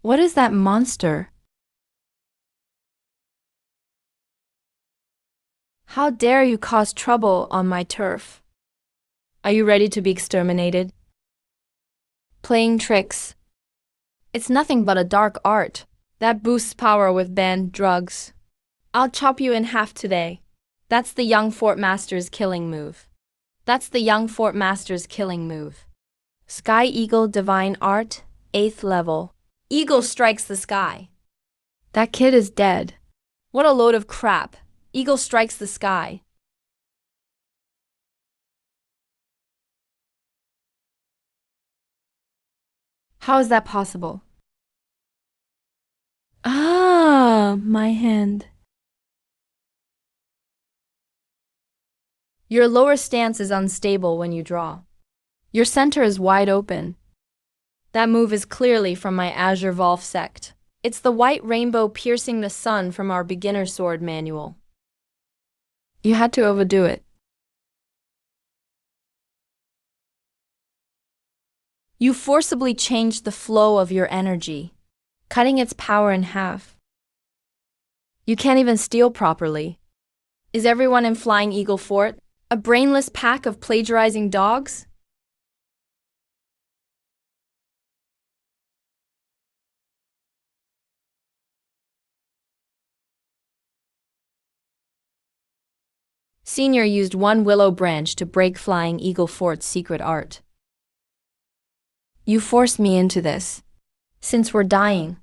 What is that monster? How dare you cause trouble on my turf? Are you ready to be exterminated? Playing tricks. It's nothing but a dark art that boosts power with banned drugs. I'll chop you in half today. That's the young Fort Master's killing move. Sky Eagle Divine Art, 8th level. Eagle strikes the sky. That kid is dead. What a load of crap. Eagle strikes the sky. How is that possible? Ah, my hand. Your lower stance is unstable when you draw. Your center is wide open. That move is clearly from my Azure Volf sect. It's the white rainbow piercing the sun from our beginner sword manual. You had to overdo it. You forcibly changed the flow of your energy, cutting its power in half. You can't even steal properly. Is everyone in Flying Eagle Fort a brainless pack of plagiarizing dogs? Senior used 1 willow branch to break Flying Eagle Fort's secret art. You forced me into this. Since we're dying,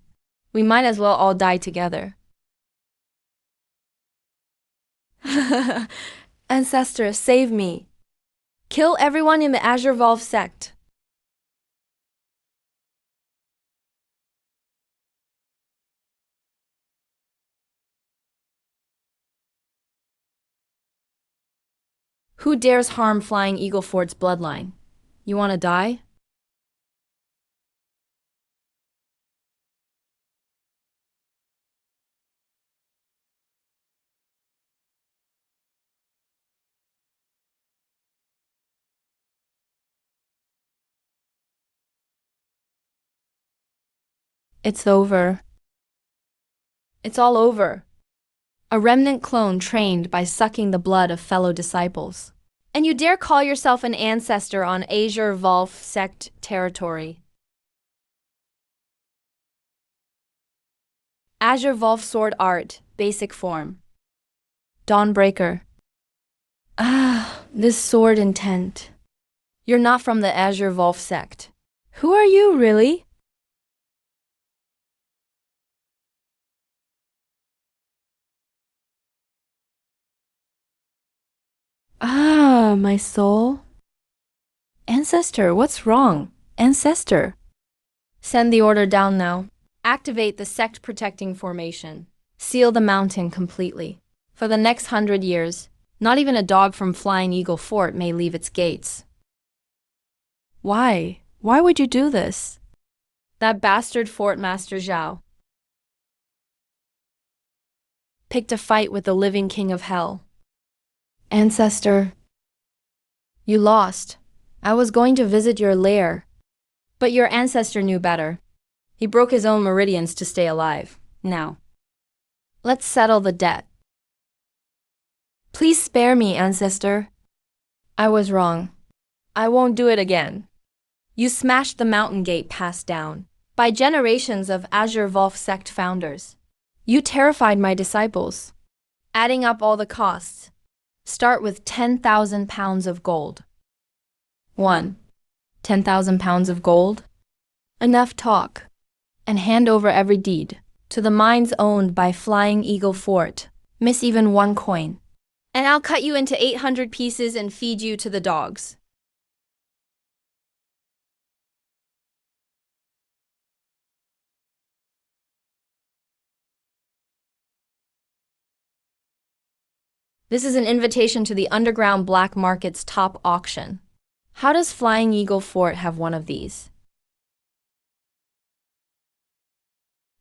we might as well all die together. Ancestor, save me. Kill everyone in the Azure Volf sect. Who dares harm Flying Eagle Fort's bloodline? You want to die? It's over. It's all over. A remnant clone trained by sucking the blood of fellow disciples. And you dare call yourself an ancestor on Azure Volf sect territory. Azure Volf Sword Art, basic form. Dawnbreaker. Ah, this sword intent. You're not from the Azure Volf sect. Who are you, really? Ah, my soul. Ancestor, what's wrong? Ancestor. Send the order down now. Activate the sect protecting formation. Seal the mountain completely. For the next 100 years, not even a dog from Flying Eagle Fort may leave its gates. Why? Why would you do this? That bastard Fort Master Zhao picked a fight with the living king of hell. Ancestor, you lost. I was going to visit your lair. But your ancestor knew better. He broke his own meridians to stay alive. Now, let's settle the debt. Please spare me, ancestor. I was wrong. I won't do it again. You smashed the mountain gate passed down by generations of Azure Wolf sect founders. You terrified my disciples. Adding up all the costs, start with 10,000 pounds of gold. 1. 10,000 pounds of gold? Enough talk. And hand over every deed to the mines owned by Flying Eagle Fort. Miss even one coin. And I'll cut you into 800 pieces and feed you to the dogs. This is an invitation to the underground black market's top auction. How does Flying Eagle Fort have one of these?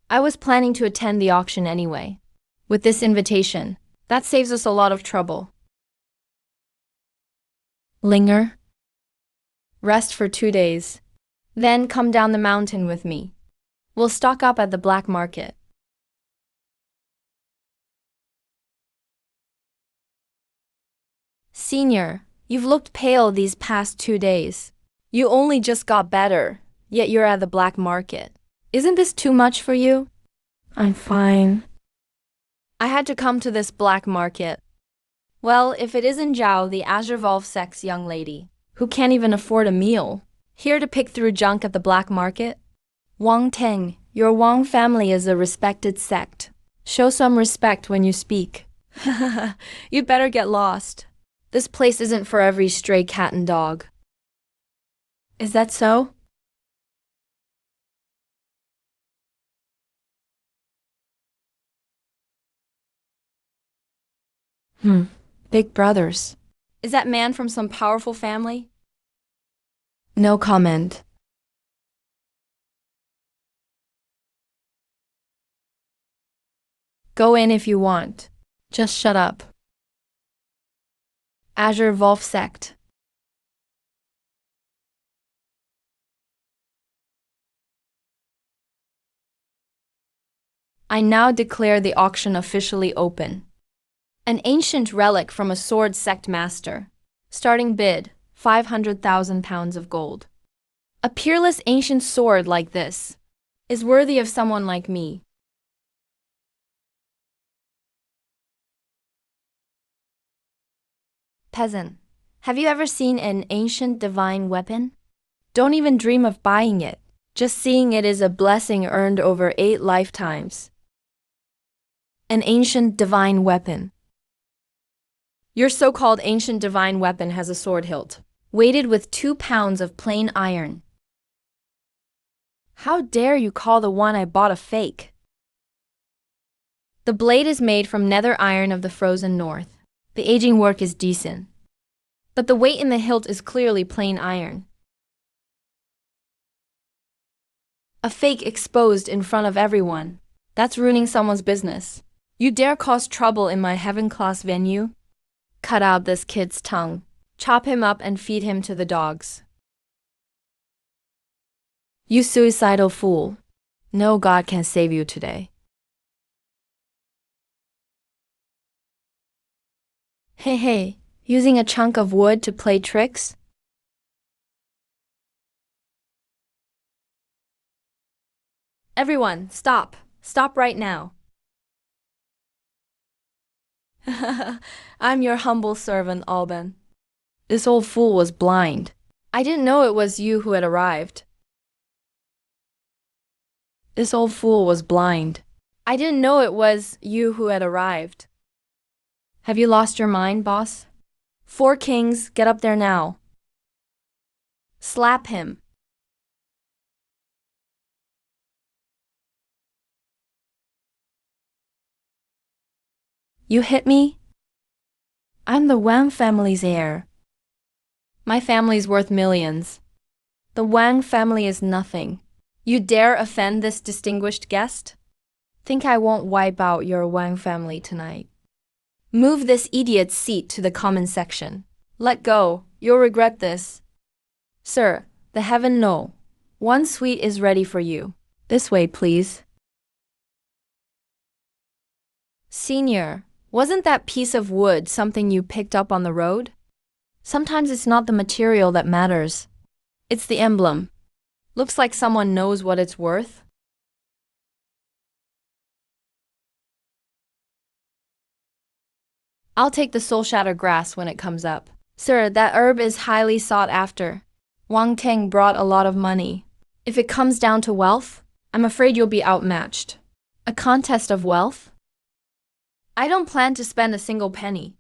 I was planning to attend the auction anyway. With this invitation, that saves us a lot of trouble. Linger. Rest for 2 days. Then come down the mountain with me. We'll stock up at the black market. Senior, you've looked pale these past 2 days. You only just got better, yet you're at the black market. Isn't this too much for you? I'm fine. I had to come to this black market. Well, if it isn't Zhao, the Azure Wolf sex young lady, who can't even afford a meal, here to pick through junk at the black market? Wang Teng, your Wang family is a respected sect. Show some respect when you speak. You'd better get lost. This place isn't for every stray cat and dog. Is that so? Big brothers. Is that man from some powerful family? No comment. Go in if you want. Just shut up. Azure Wolf sect. I now declare the auction officially open. An ancient relic from a sword sect master. Starting bid, 500,000 pounds of gold. A peerless ancient sword like this is worthy of someone like me. Peasant, have you ever seen an ancient divine weapon? Don't even dream of buying it. Just seeing it is a blessing earned over 8 lifetimes. An ancient divine weapon. Your so-called ancient divine weapon has a sword hilt, weighted with 2 pounds of plain iron. How dare you call the one I bought a fake? The blade is made from nether iron of the frozen north. The aging work is decent. But the weight in the hilt is clearly plain iron. A fake exposed in front of everyone. That's ruining someone's business. You dare cause trouble in my heaven-class venue? Cut out this kid's tongue. Chop him up and feed him to the dogs. You suicidal fool. No God can save you today. Hey, using a chunk of wood to play tricks? Everyone, stop. Stop right now. I'm your humble servant, Alban. This old fool was blind. I didn't know it was you who had arrived. This old fool was blind. I didn't know it was you who had arrived. Have you lost your mind, boss? 4 kings, get up there now. Slap him. You hit me? I'm the Wang family's heir. My family's worth millions. The Wang family is nothing. You dare offend this distinguished guest? Think I won't wipe out your Wang family tonight. Move this idiot's seat to the common section. Let go, you'll regret this. Sir, the heaven no. 1 suite is ready for you. This way, please. Senior, wasn't that piece of wood something you picked up on the road? Sometimes it's not the material that matters, It's the emblem. Looks like someone knows what it's worth. I'll take the soul shatter grass when it comes up. Sir, that herb is highly sought after. Wang Teng brought a lot of money. If it comes down to wealth, I'm afraid you'll be outmatched. A contest of wealth? I don't plan to spend a single penny.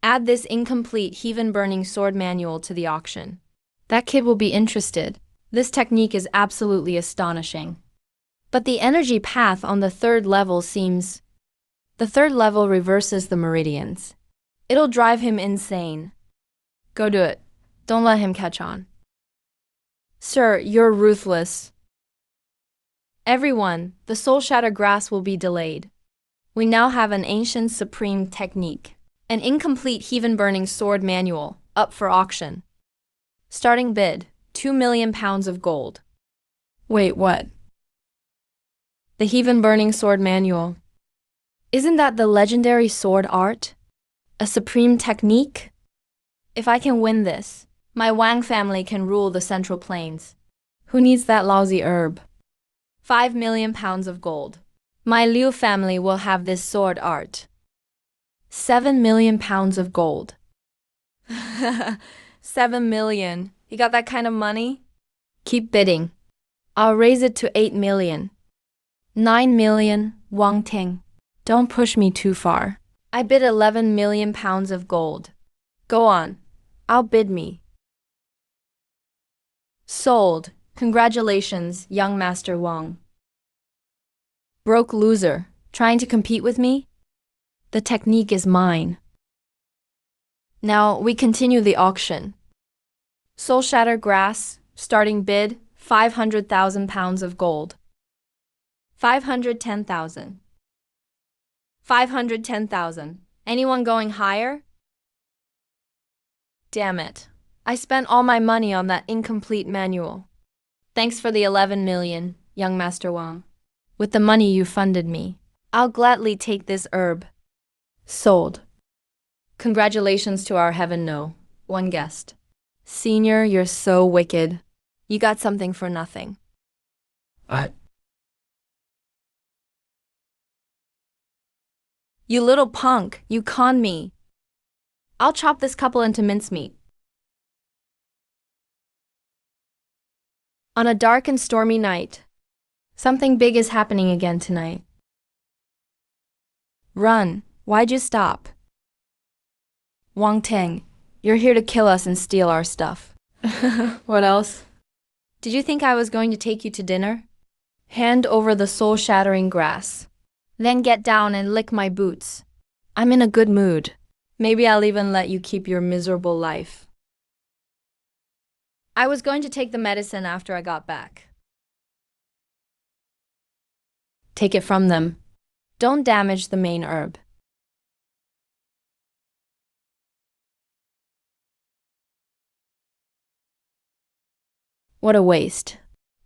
Add this incomplete heaven-burning sword manual to the auction. That kid will be interested. This technique is absolutely astonishing. But the energy path on the third level seems... The third level reverses the meridians. It'll drive him insane. Go do it. Don't let him catch on. Sir, you're ruthless. Everyone, the soul shatter grass will be delayed. We now have an ancient supreme technique. An incomplete heaven-burning sword manual, up for auction. Starting bid, 2 million pounds of gold. Wait, what? The heaven-burning sword manual. Isn't that the legendary sword art? A supreme technique? If I can win this, my Wang family can rule the Central Plains. Who needs that lousy herb? 5 million pounds of gold. My Liu family will have this sword art. 7 million pounds of gold. 7 million. You got that kind of money? Keep bidding. I'll raise it to 8 million. 9 million, Wang Ting. Don't push me too far. I bid 11 million pounds of gold. Go on. Outbid me. Sold. Congratulations, young Master Wang. Broke loser. Trying to compete with me? The technique is mine. Now we continue the auction. Soul Shatter Grass, starting bid, 500,000 pounds of gold. 510,000. 510,000. Anyone going higher? Damn it. I spent all my money on that incomplete manual. Thanks for the 11 million, young Master Wang. With the money you funded me, I'll gladly take this herb. Sold. Congratulations to our heaven no, one guest. Senior, you're so wicked. You got something for nothing. You little punk, you conned me. I'll chop this couple into mincemeat. On a dark and stormy night, something big is happening again tonight. Run, why'd you stop? Wang Teng, you're here to kill us and steal our stuff. What else? Did you think I was going to take you to dinner? Hand over the soul-shattering grass. Then get down and lick my boots. I'm in a good mood. Maybe I'll even let you keep your miserable life. I was going to take the medicine after I got back. Take it from them. Don't damage the main herb. What a waste.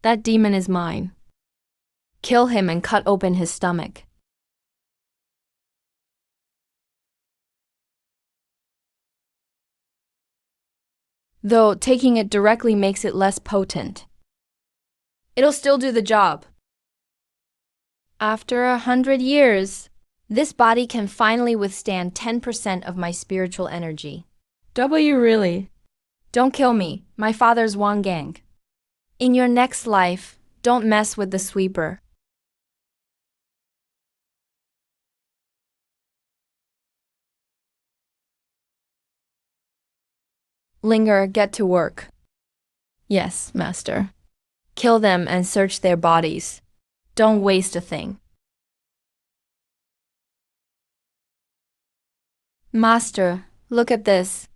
That demon is mine. Kill him and cut open his stomach. Though taking it directly makes it less potent. It'll still do the job. After 100 years, this body can finally withstand 10% of my spiritual energy. W really? Don't kill me, my father's Wang Gang. In your next life, don't mess with the sweeper. Linger, get to work. Yes, master. Kill them and search their bodies. Don't waste a thing. Master, look at this.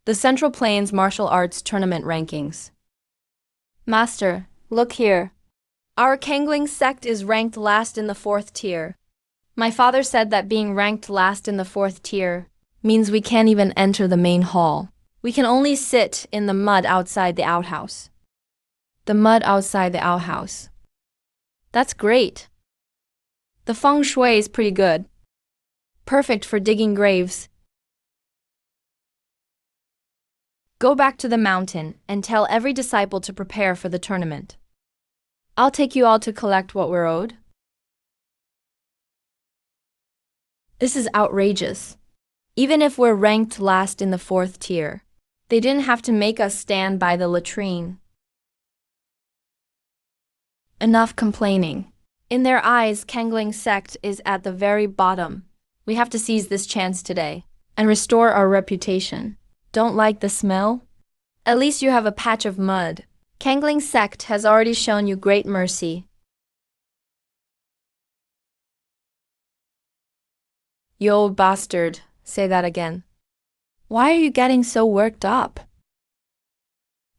The Central Plains Martial Arts Tournament Rankings. Master, look here. Our Kangling sect is ranked last in the 4th tier. My father said that being ranked last in the 4th tier means we can't even enter the main hall. We can only sit in the mud outside the outhouse. The mud outside the outhouse. That's great. The feng shui is pretty good. Perfect for digging graves. Go back to the mountain and tell every disciple to prepare for the tournament. I'll take you all to collect what we're owed. This is outrageous. Even if we're ranked last in the 4th tier, they didn't have to make us stand by the latrine. Enough complaining. In their eyes, Kangling sect is at the very bottom. We have to seize this chance today and restore our reputation. Don't like the smell? At least you have a patch of mud. Kangling sect has already shown you great mercy. You old bastard, say that again. Why are you getting so worked up?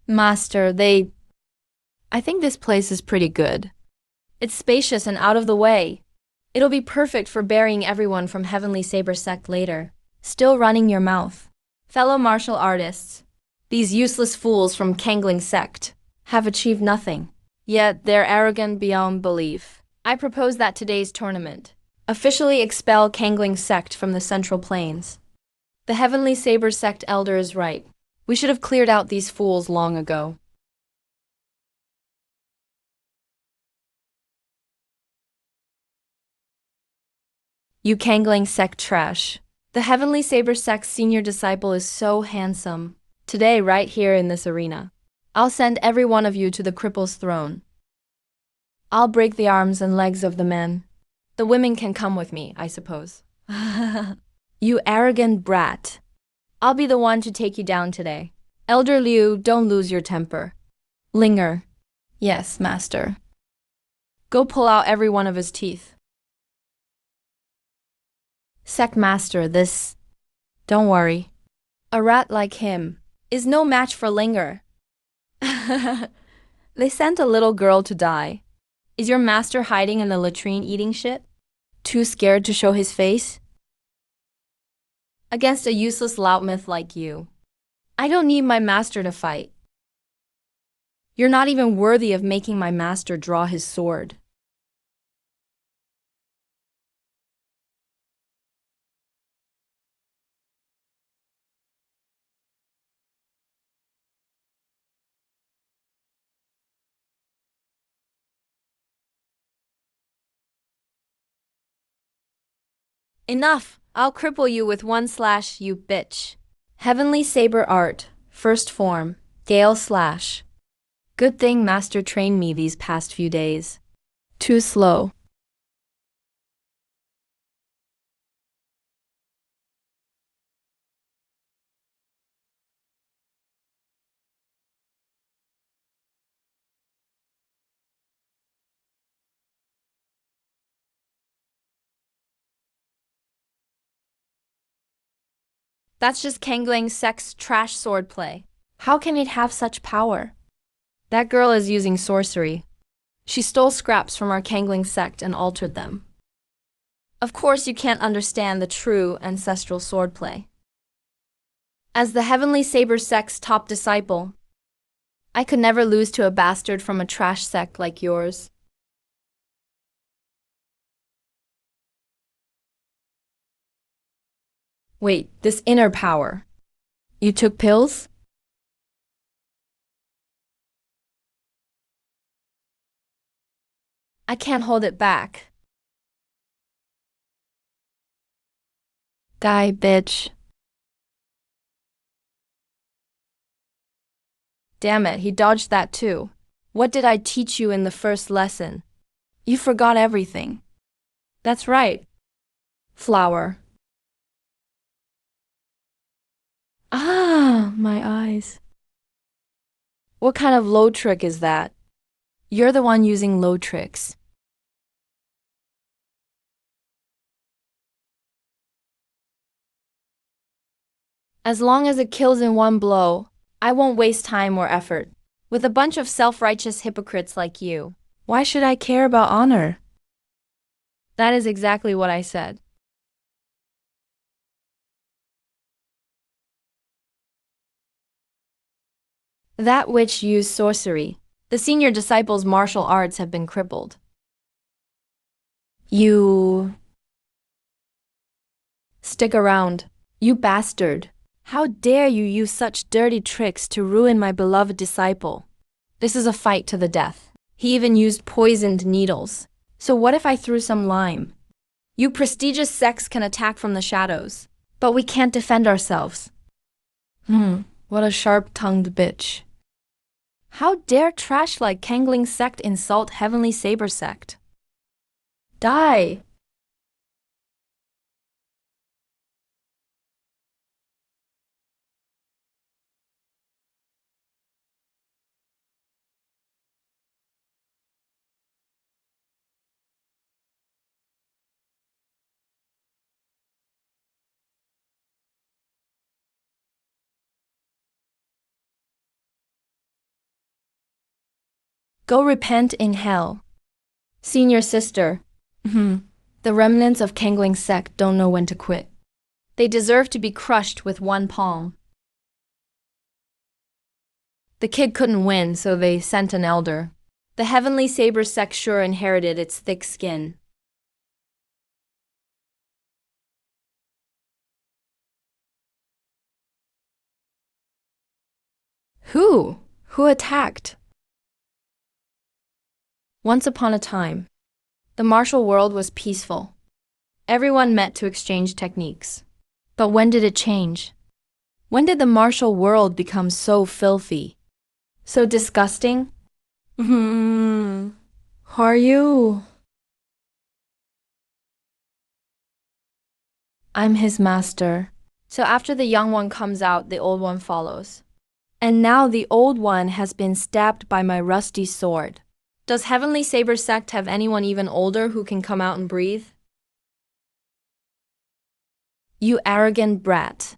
Master, I think this place is pretty good. It's spacious and out of the way. It'll be perfect for burying everyone from Heavenly Saber sect later. Still running your mouth. Fellow martial artists, these useless fools from Kangling sect have achieved nothing. Yet they're arrogant beyond belief. I propose that today's tournament officially expel Kangling sect from the Central Plains. The Heavenly Saber sect elder is right. We should have cleared out these fools long ago. You Kangling sect trash. The Heavenly Saber sect's senior disciple is so handsome. Today, right here in this arena, I'll send every one of you to the cripple's throne. I'll break the arms and legs of the men. The women can come with me, I suppose. You arrogant brat. I'll be the one to take you down today. Elder Liu, don't lose your temper. Linger. Yes, master. Go pull out every one of his teeth. Sect master, don't worry. A rat like him is no match for Linger. They sent a little girl to die. Is your master hiding in the latrine eating shit? Too scared to show his face? Against a useless loudmouth like you. I don't need my master to fight. You're not even worthy of making my master draw his sword. Enough! I'll cripple you with one slash, you bitch. Heavenly Saber Art, first form, Gale slash. Good thing master trained me these past few days. Too slow. That's just Kangling sect's trash swordplay. How can it have such power? That girl is using sorcery. She stole scraps from our Kangling sect and altered them. Of course you can't understand the true ancestral swordplay. As the Heavenly Saber sect's top disciple, I could never lose to a bastard from a trash sect like yours. Wait, this inner power. You took pills? I can't hold it back. Die, bitch. Damn it, he dodged that too. What did I teach you in the first lesson? You forgot everything. That's right. Flower. Ah, my eyes. What kind of low trick is that? You're the one using low tricks. As long as it kills in one blow, I won't waste time or effort. With a bunch of self-righteous hypocrites like you, why should I care about honor? That is exactly what I said. That witch used sorcery. The senior disciples' martial arts have been crippled. You... Stick around. You bastard. How dare you use such dirty tricks to ruin my beloved disciple? This is a fight to the death. He even used poisoned needles. So what if I threw some lime? You prestigious sects can attack from the shadows, but we can't defend ourselves. What a sharp-tongued bitch. How dare trash like Kangling sect insult Heavenly Saber sect? Die! Go repent in hell. Senior sister. The remnants of Kangling sect don't know when to quit. They deserve to be crushed with one palm. The kid couldn't win, so they sent an elder. The Heavenly Saber sect sure inherited its thick skin. Who? Who attacked? Once upon a time, the martial world was peaceful. Everyone met to exchange techniques. But when did it change? When did the martial world become so filthy? So disgusting? Who are you? I'm his master. So after the young one comes out, the old one follows. And now the old one has been stabbed by my rusty sword. Does Heavenly Saber sect have anyone even older who can come out and breathe? You arrogant brat.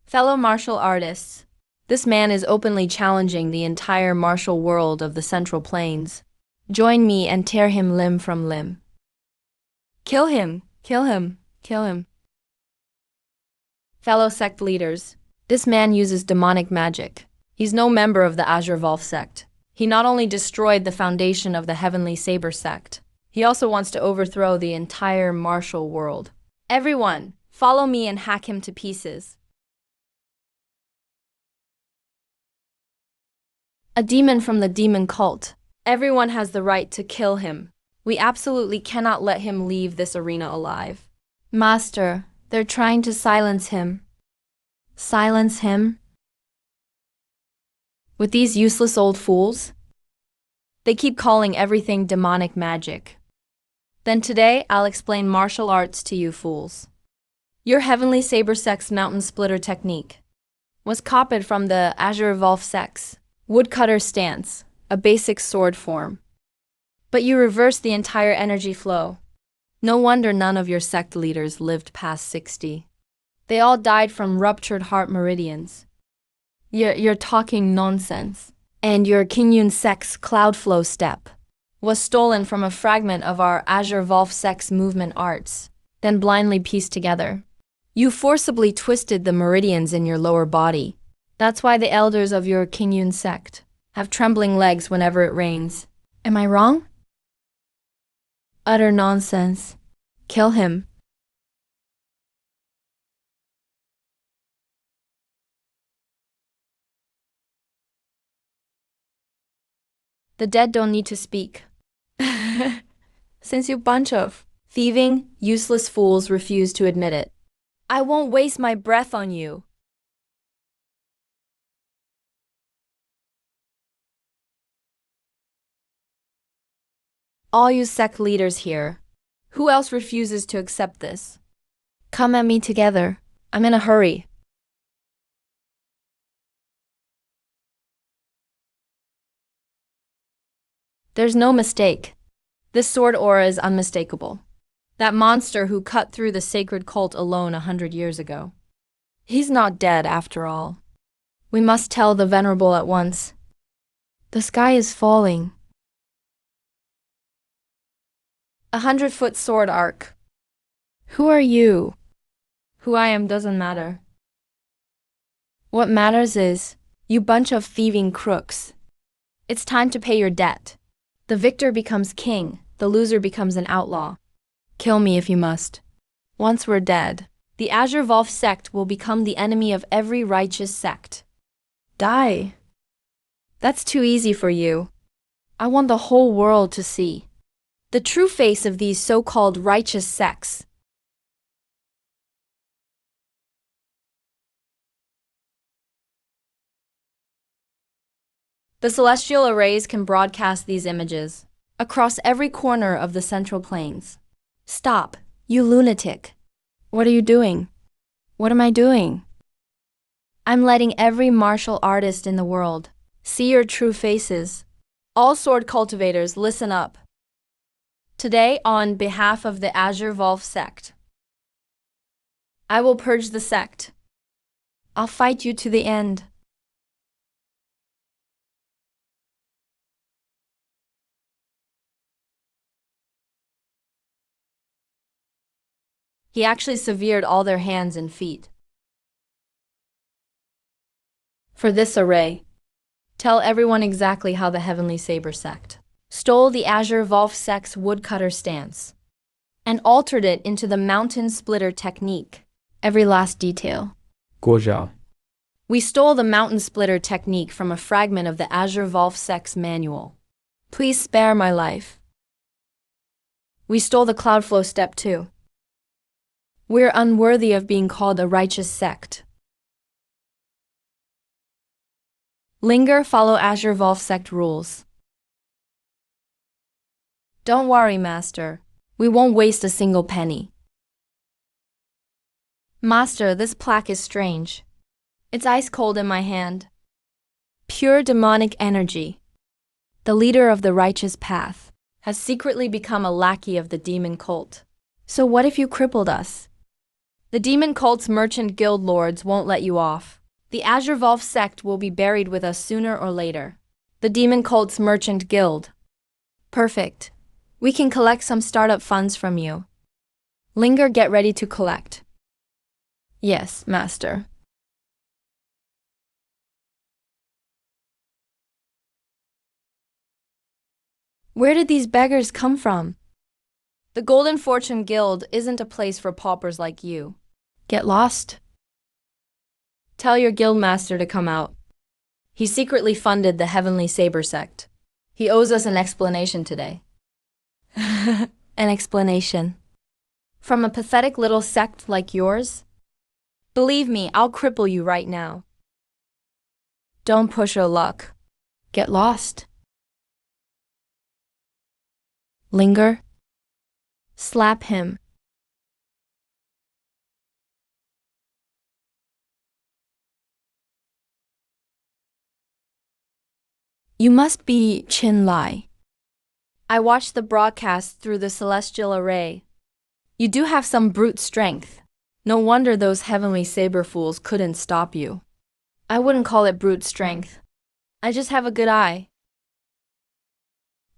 Fellow martial artists, this man is openly challenging the entire martial world of the Central Plains. Join me and tear him limb from limb. Kill him, kill him, kill him. Fellow sect leaders, this man uses demonic magic. He's no member of the Azure Wolf sect. He not only destroyed the foundation of the Heavenly Saber sect, he also wants to overthrow the entire martial world. Everyone, follow me and hack him to pieces. A demon from the demon cult. Everyone has the right to kill him. We absolutely cannot let him leave this arena alive. Master, they're trying to silence him. Silence him? With these useless old fools? They keep calling everything demonic magic. Then today, I'll explain martial arts to you fools. Your Heavenly Saber sect's mountain splitter technique was copied from the Azure Wolf sect's woodcutter stance, a basic sword form. But you reversed the entire energy flow. No wonder none of your sect leaders lived past 60. They all died from ruptured heart meridians. You're talking nonsense. And your Kingyun sect's cloud flow step was stolen from a fragment of our Azure Wolf sect's movement arts, then blindly pieced together. You forcibly twisted the meridians in your lower body. That's why the elders of your Kingyun sect have trembling legs whenever it rains. Am I wrong? Utter nonsense. Kill him. The dead don't need to speak. Since you bunch of thieving, useless fools refuse to admit it. I won't waste my breath on you. All you sect leaders here, who else refuses to accept this? Come at me together. I'm in a hurry. There's no mistake. This sword aura is unmistakable. That monster who cut through the sacred cult alone 100 years ago. He's not dead after all. We must tell the Venerable at once. The sky is falling. 100-foot sword arc. Who are you? Who I am doesn't matter. What matters is, you bunch of thieving crooks. It's time to pay your debt. The victor becomes king, the loser becomes an outlaw. Kill me if you must. Once we're dead, The Azure Wolf sect will become the enemy of every righteous sect. Die. That's too easy for you. I want the whole world to see the true face of these so-called righteous sects. The celestial arrays can broadcast these images across every corner of the Central Plains. Stop, you lunatic. What are you doing? What am I doing? I'm letting every martial artist in the world see your true faces. All sword cultivators, listen up. Today, on behalf of the Azure Wolf sect, I will purge the sect. I'll fight you to the end. He actually severed all their hands and feet. For this array, tell everyone exactly how the Heavenly Saber sect stole the Azure Wolf sect's woodcutter stance and altered it into the mountain splitter technique. Every last detail. 郭照 We stole the mountain splitter technique from a fragment of the Azure Wolf sect's manual. Please spare my life. We stole the cloud flow step too. We're unworthy of being called a righteous sect. Linger, follow Azure Wolf sect rules. Don't worry, Master. We won't waste a single penny. Master, this plaque is strange. It's ice cold in my hand. Pure demonic energy. The leader of the righteous path has secretly become a lackey of the demon cult. So what if you crippled us? The demon cult's merchant guild lords won't let you off. The Azure Wolf sect will be buried with us sooner or later. The demon cult's merchant guild. Perfect. We can collect some startup funds from you. Linger, get ready to collect. Yes, Master. Where did these beggars come from? The Golden Fortune Guild isn't a place for paupers like you. Get lost? Tell your guildmaster to come out. He secretly funded the Heavenly Saber sect. He owes us an explanation today. An explanation? From a pathetic little sect like yours? Believe me, I'll cripple you right now. Don't push your luck. Get lost. Linger. Slap him. You must be Chin Lai. I watched the broadcast through the celestial array. You do have some brute strength. No wonder those Heavenly Saber fools couldn't stop you. I wouldn't call it brute strength. I just have a good eye.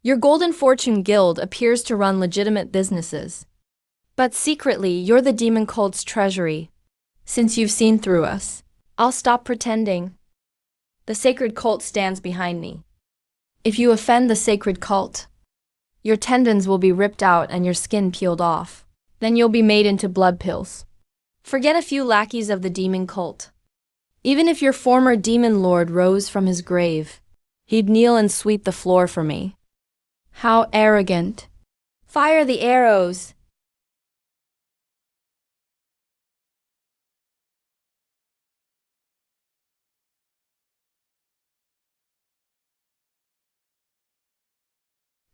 Your Golden Fortune Guild appears to run legitimate businesses. But secretly, you're the demon cult's treasury. Since you've seen through us, I'll stop pretending. The sacred cult stands behind me. If you offend the sacred cult, your tendons will be ripped out and your skin peeled off. Then you'll be made into blood pills. Forget a few lackeys of the demon cult. Even if your former demon lord rose from his grave, he'd kneel and sweep the floor for me. How arrogant. Fire the arrows.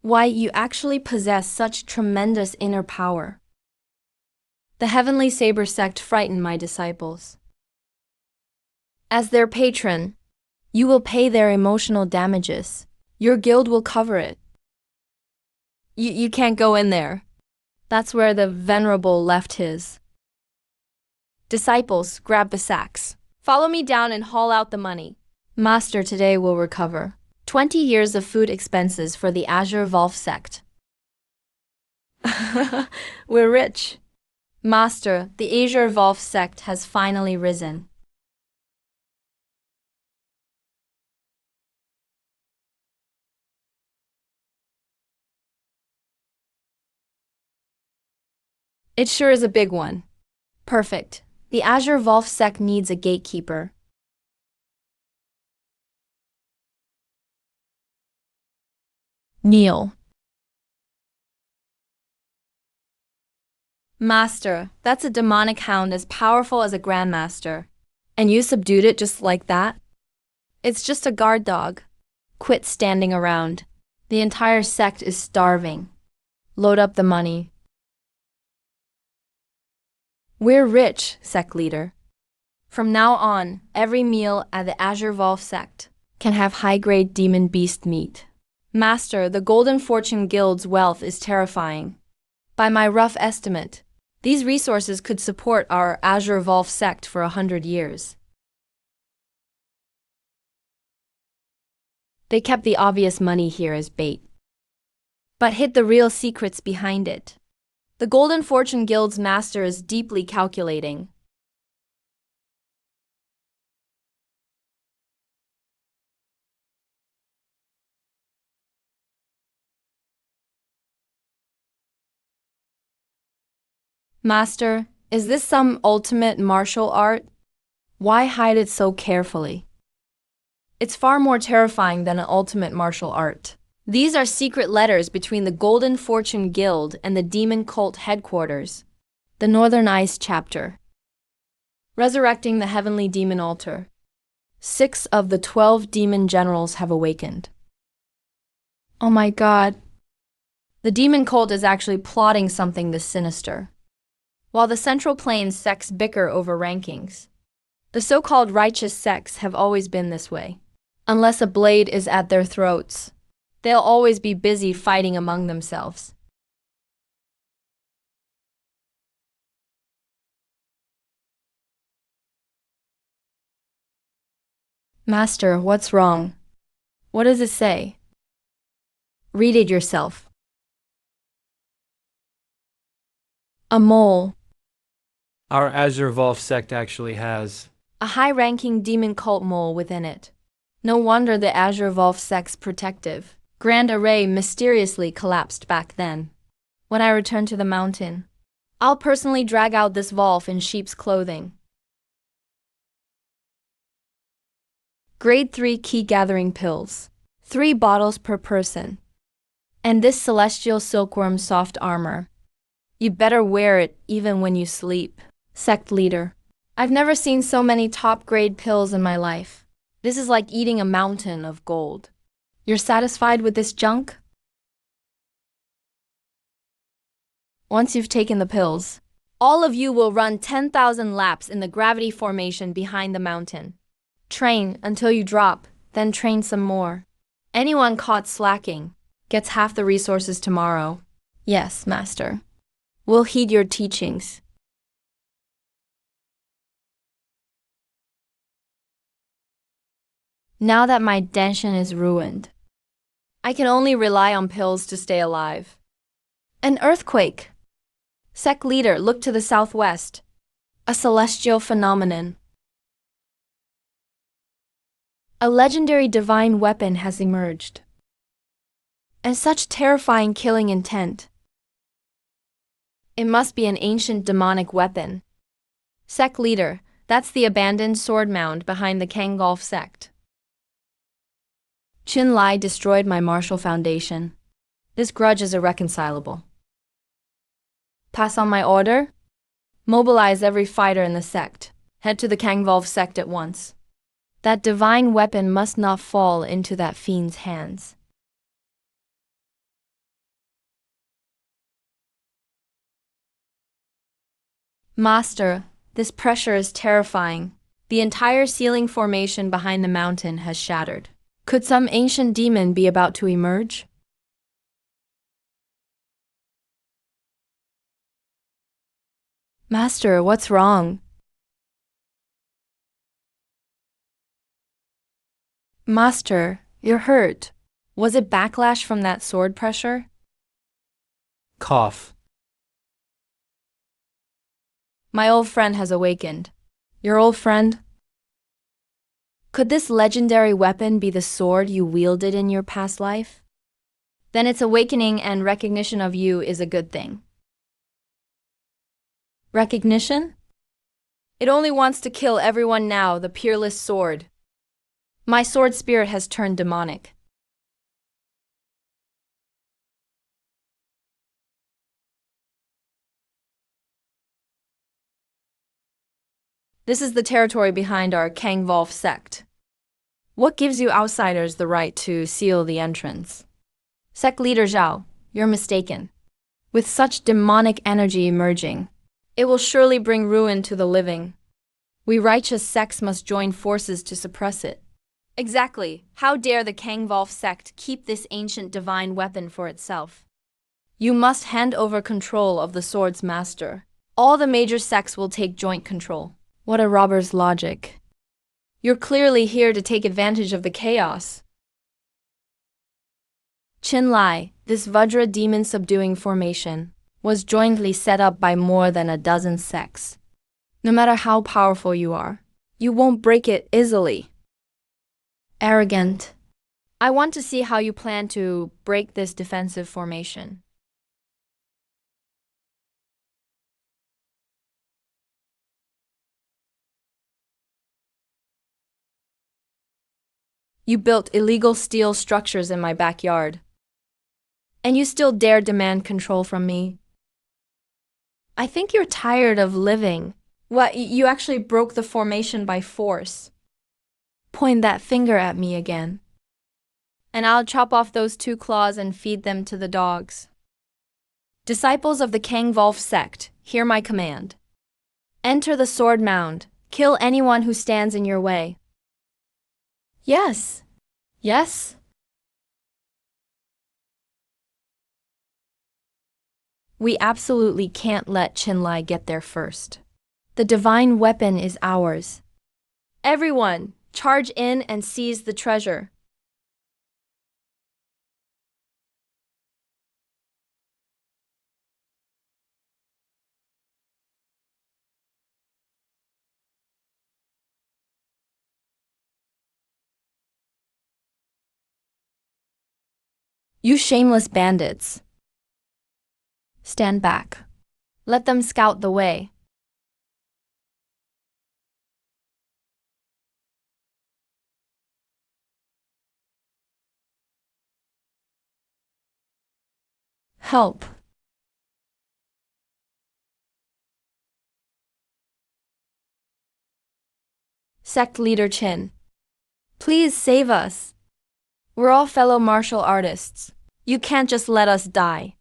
Why, you actually possess such tremendous inner power. The Heavenly Saber sect frightened my disciples. As their patron, you will pay their emotional damages. Your guild will cover it. You can't go in there. That's where the Venerable left his. Disciples, grab the sacks. Follow me down and haul out the money. Master today will recover 20 years of food expenses for the Azure Wolf sect. We're rich. Master, the Azure Wolf sect has finally risen. It sure is a big one. Perfect. The Azure Wolf sect needs a gatekeeper. Kneel. Master, that's a demonic hound as powerful as a grandmaster. And you subdued it just like that? It's just a guard dog. Quit standing around. The entire sect is starving. Load up the money. We're rich, sect leader. From now on, every meal at the Azure Wolf sect can have high-grade demon beast meat. Master, the Golden Fortune Guild's wealth is terrifying. By my rough estimate, these resources could support our Azure Wolf sect for 100 years. They kept the obvious money here as bait, but hid the real secrets behind it. The Golden Fortune Guild's master is deeply calculating. Master, is this some ultimate martial art? Why hide it so carefully? It's far more terrifying than an ultimate martial art. These are secret letters between the Golden Fortune Guild and the Demon Cult headquarters. The Northern Ice chapter. Resurrecting the Heavenly Demon Altar. 6 of the 12 demon generals have awakened. Oh my god. The Demon Cult is actually plotting something this sinister. While the Central Plains sects bicker over rankings, the so-called righteous sects have always been this way. Unless a blade is at their throats, they'll always be busy fighting among themselves. Master, what's wrong? What does it say? Read it yourself. A mole. Our Azure Wolf sect actually has A high-ranking demon cult mole within it. No wonder the Azure Wolf sect's protective grand array mysteriously collapsed back then. When I return to the mountain, I'll personally drag out this wolf in sheep's clothing. Grade 3 key gathering pills. 3 bottles per person. And this celestial silkworm soft armor. You better wear it even when you sleep. Sect leader. I've never seen so many top-grade pills in my life. This is like eating a mountain of gold. You're satisfied with this junk? Once you've taken the pills, all of you will run 10,000 laps in the gravity formation behind the mountain. Train until you drop, then train some more. Anyone caught slacking gets half the resources tomorrow. Yes, Master. We'll heed your teachings. Now that my denshin is ruined, I can only rely on pills to stay alive. An earthquake! Sect leader, look to the southwest. A celestial phenomenon. A legendary divine weapon has emerged. And such terrifying killing intent. It must be an ancient demonic weapon. Sect leader, that's the abandoned sword mound behind the Kangolf sect. Chin Lai destroyed my martial foundation. This grudge is irreconcilable. Pass on my order? Mobilize every fighter in the sect. Head to the Kangolf sect at once. That divine weapon must not fall into that fiend's hands. Master, this pressure is terrifying. The entire ceiling formation behind the mountain has shattered. Could some ancient demon be about to emerge? Master, what's wrong? Master, you're hurt. Was it backlash from that sword pressure? cough. My old friend has awakened. Your old friend? Could this legendary weapon be the sword you wielded in your past life? Then its awakening and recognition of you is a good thing. Recognition? It only wants to kill everyone now, the peerless sword. My sword spirit has turned demonic. This is the territory behind our Kangvolf sect. What gives you outsiders the right to seal the entrance? Sect leader Zhao, you're mistaken. With such demonic energy emerging, it will surely bring ruin to the living. We righteous sects must join forces to suppress it. Exactly. How dare the Kangvolf sect keep this ancient divine weapon for itself? You must hand over control of the sword's master. All the major sects will take joint control. What a robber's logic. You're clearly here to take advantage of the chaos. Qinlai, this Vajra demon subduing formation, was jointly set up by more than a dozen sects. No matter how powerful you are, you won't break it easily. Arrogant. I want to see how you plan to break this defensive formation. You built illegal steel structures in my backyard. And you still dare demand control from me? I think you're tired of living. What, you actually broke the formation by force? Point that finger at me again. And I'll chop off those 2 claws and feed them to the dogs. Disciples of the Kangvolf sect, hear my command. Enter the sword mound. Kill anyone who stands in your way. Yes. Yes? We absolutely can't let Qinlai get there first. The divine weapon is ours. Everyone, charge in and seize the treasure. You shameless bandits. Stand back. Let them scout the way. Help. Sect leader Qin. Please save us. We're all fellow martial artists. You can't just let us die.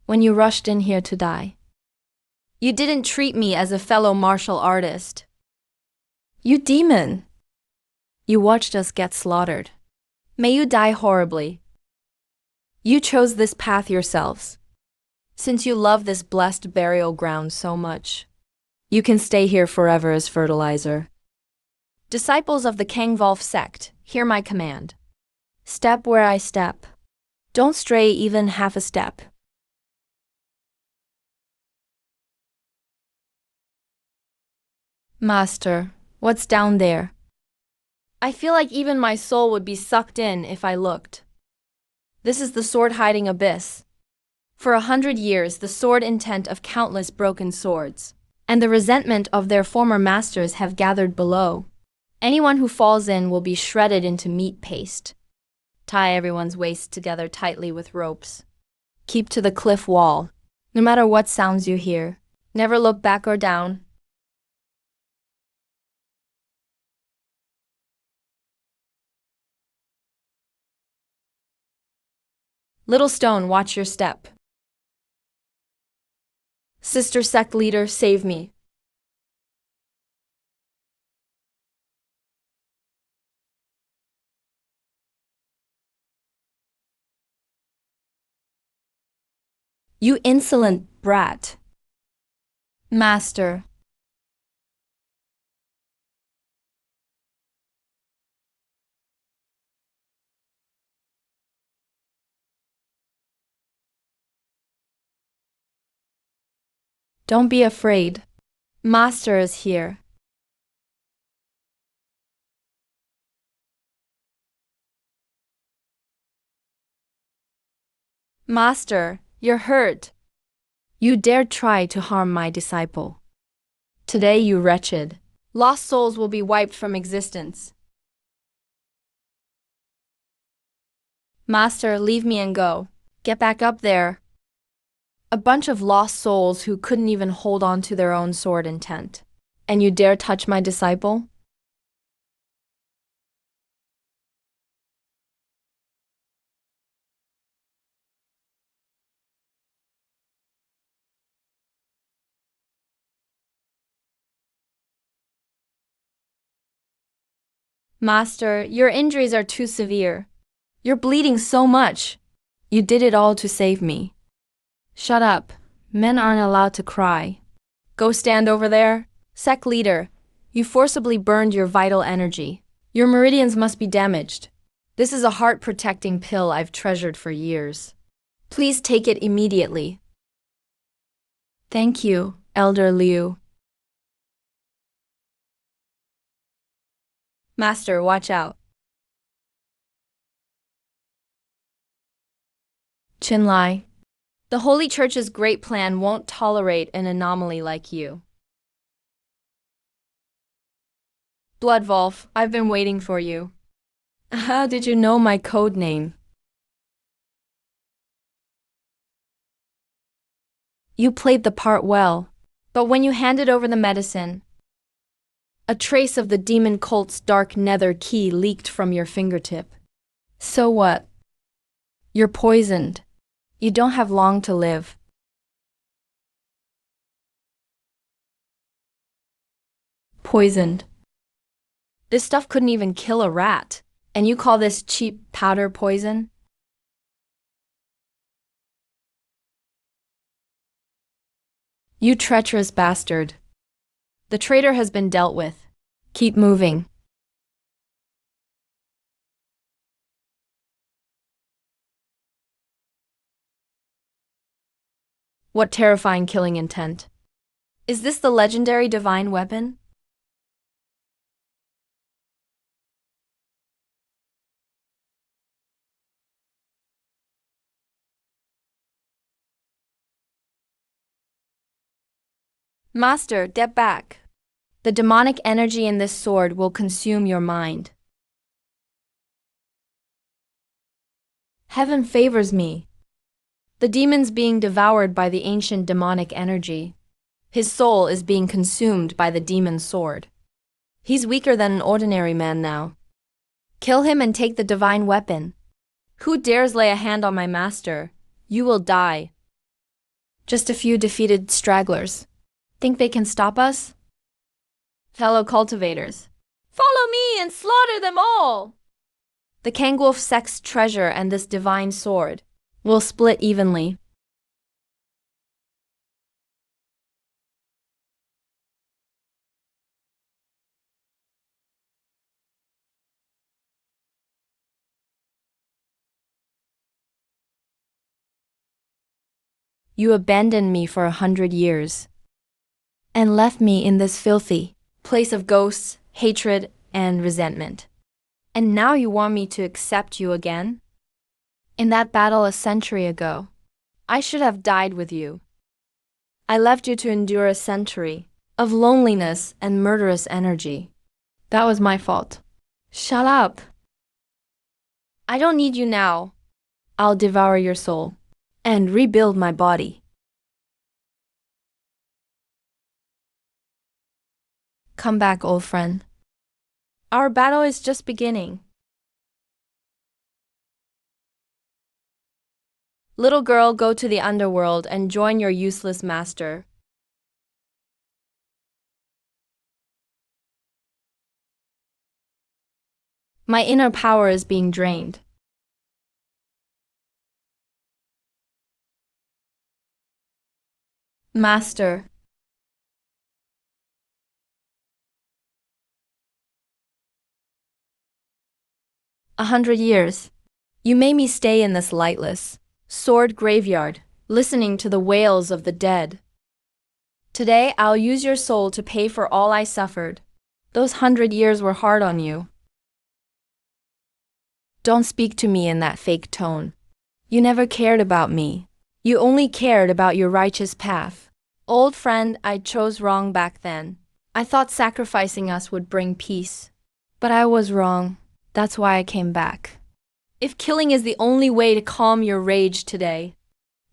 When you rushed in here to die, you didn't treat me as a fellow martial artist. You demon. You watched us get slaughtered. May you die horribly. You chose this path yourselves. Since you love this blessed burial ground so much, you can stay here forever as fertilizer. Disciples of the Kangvolf sect, hear my command. Step where I step. Don't stray even half a step. Master, what's down there? I feel like even my soul would be sucked in if I looked. This is the sword-hiding abyss. For 100 years, the sword intent of countless broken swords, and the resentment of their former masters have gathered below. Anyone who falls in will be shredded into meat paste. Tie everyone's waists together tightly with ropes. Keep to the cliff wall. No matter what sounds you hear, never look back or down. Little stone, watch your step. Sister sect leader, save me. You insolent brat. Master. Don't be afraid. Master is here. Master, you're hurt. You dared try to harm my disciple. Today, you wretched. Lost souls will be wiped from existence. Master, leave me and go. Get back up there. A bunch of lost souls who couldn't even hold on to their own sword intent. And you dare touch my disciple? Master, your injuries are too severe. You're bleeding so much. You did it all to save me. Shut up. Men aren't allowed to cry. Go stand over there. Sect leader, you forcibly burned your vital energy. Your meridians must be damaged. This is a heart-protecting pill I've treasured for years. Please take it immediately. Thank you, Elder Liu. Master, watch out. Qinlai, the Holy Church's great plan won't tolerate an anomaly like you. Bloodwolf, I've been waiting for you. How did you know my code name? You played the part well, but when you handed over the medicine, a trace of the demon cult's dark nether key leaked from your fingertip. So what? You're poisoned. You don't have long to live. Poisoned. This stuff couldn't even kill a rat, and you call this cheap powder poison? You treacherous bastard. The traitor has been dealt with. Keep moving. What terrifying killing intent. Is this the legendary divine weapon? Master, get back. The demonic energy in this sword will consume your mind. Heaven favors me. The demon's being devoured by the ancient demonic energy. His soul is being consumed by the demon's sword. He's weaker than an ordinary man now. Kill him and take the divine weapon. Who dares lay a hand on my master? You will die. Just a few defeated stragglers. Think they can stop us? Fellow cultivators, follow me and slaughter them all! The Kangwolf sect's treasure and this divine sword will split evenly. You abandoned me for 100 years and left me in this filthy place of ghosts, hatred, and resentment. And now you want me to accept you again? In that battle a century ago, I should have died with you. I left you to endure a century of loneliness and murderous energy. That was my fault. Shut up. I don't need you now. I'll devour your soul and rebuild my body. Come back, old friend. Our battle is just beginning. Little girl, go to the underworld and join your useless master. My inner power is being drained. Master. 100 years. You made me stay in this lightless sword graveyard, listening to the wails of the dead. Today, I'll use your soul to pay for all I suffered. Those 100 years were hard on you. Don't speak to me in that fake tone. You never cared about me. You only cared about your righteous path. Old friend, I chose wrong back then. I thought sacrificing us would bring peace. But I was wrong. That's why I came back. If killing is the only way to calm your rage today,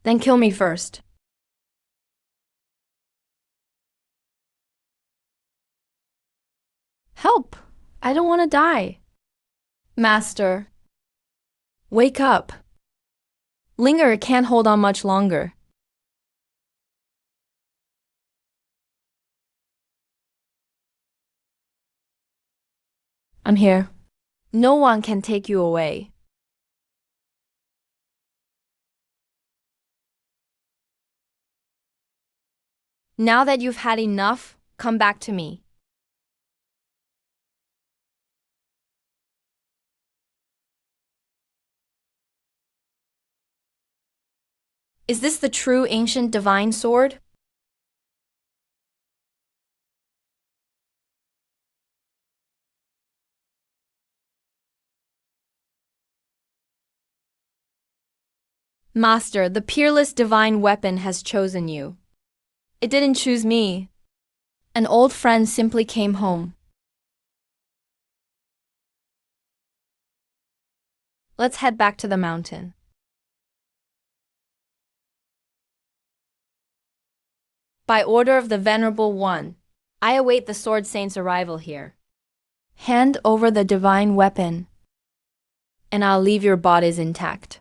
then kill me first. Help! I don't want to die. Master, wake up. Linger can't hold on much longer. I'm here. No one can take you away. Now that you've had enough, come back to me. Is this the true ancient divine sword? Master, the peerless divine weapon has chosen you. It didn't choose me. An old friend simply came home. Let's head back to the mountain. By order of the Venerable One, I await the Sword Saint's arrival here. Hand over the divine weapon, and I'll leave your bodies intact.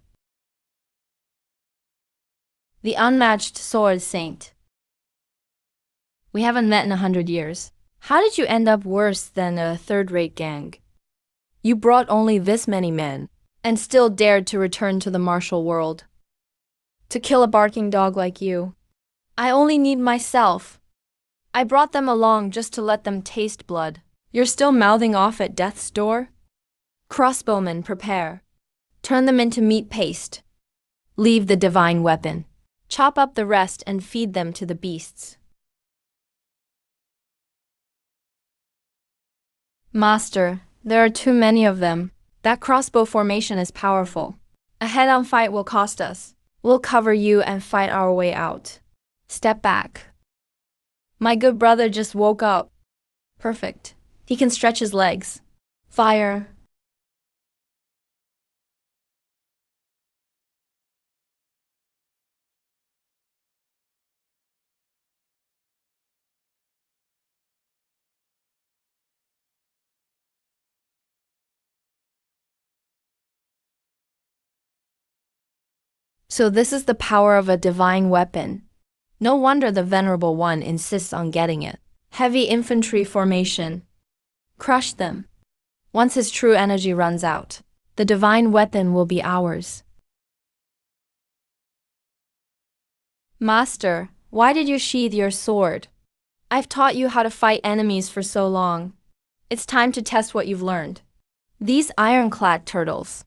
The unmatched Sword Saint. We haven't met in 100 years. How did you end up worse than a third-rate gang? You brought only this many men, and still dared to return to the martial world. To kill a barking dog like you. I only need myself. I brought them along just to let them taste blood. You're still mouthing off at death's door? Crossbowmen, prepare. Turn them into meat paste. Leave the divine weapon. Chop up the rest and feed them to the beasts. Master, there are too many of them. That crossbow formation is powerful. A head-on fight will cost us. We'll cover you and fight our way out. Step back. My good brother just woke up. Perfect. He can stretch his legs. Fire. So this is the power of a divine weapon. No wonder the Venerable One insists on getting it. Heavy infantry formation. Crush them. Once his true energy runs out, the divine weapon will be ours. Master, why did you sheathe your sword? I've taught you how to fight enemies for so long. It's time to test what you've learned. These ironclad turtles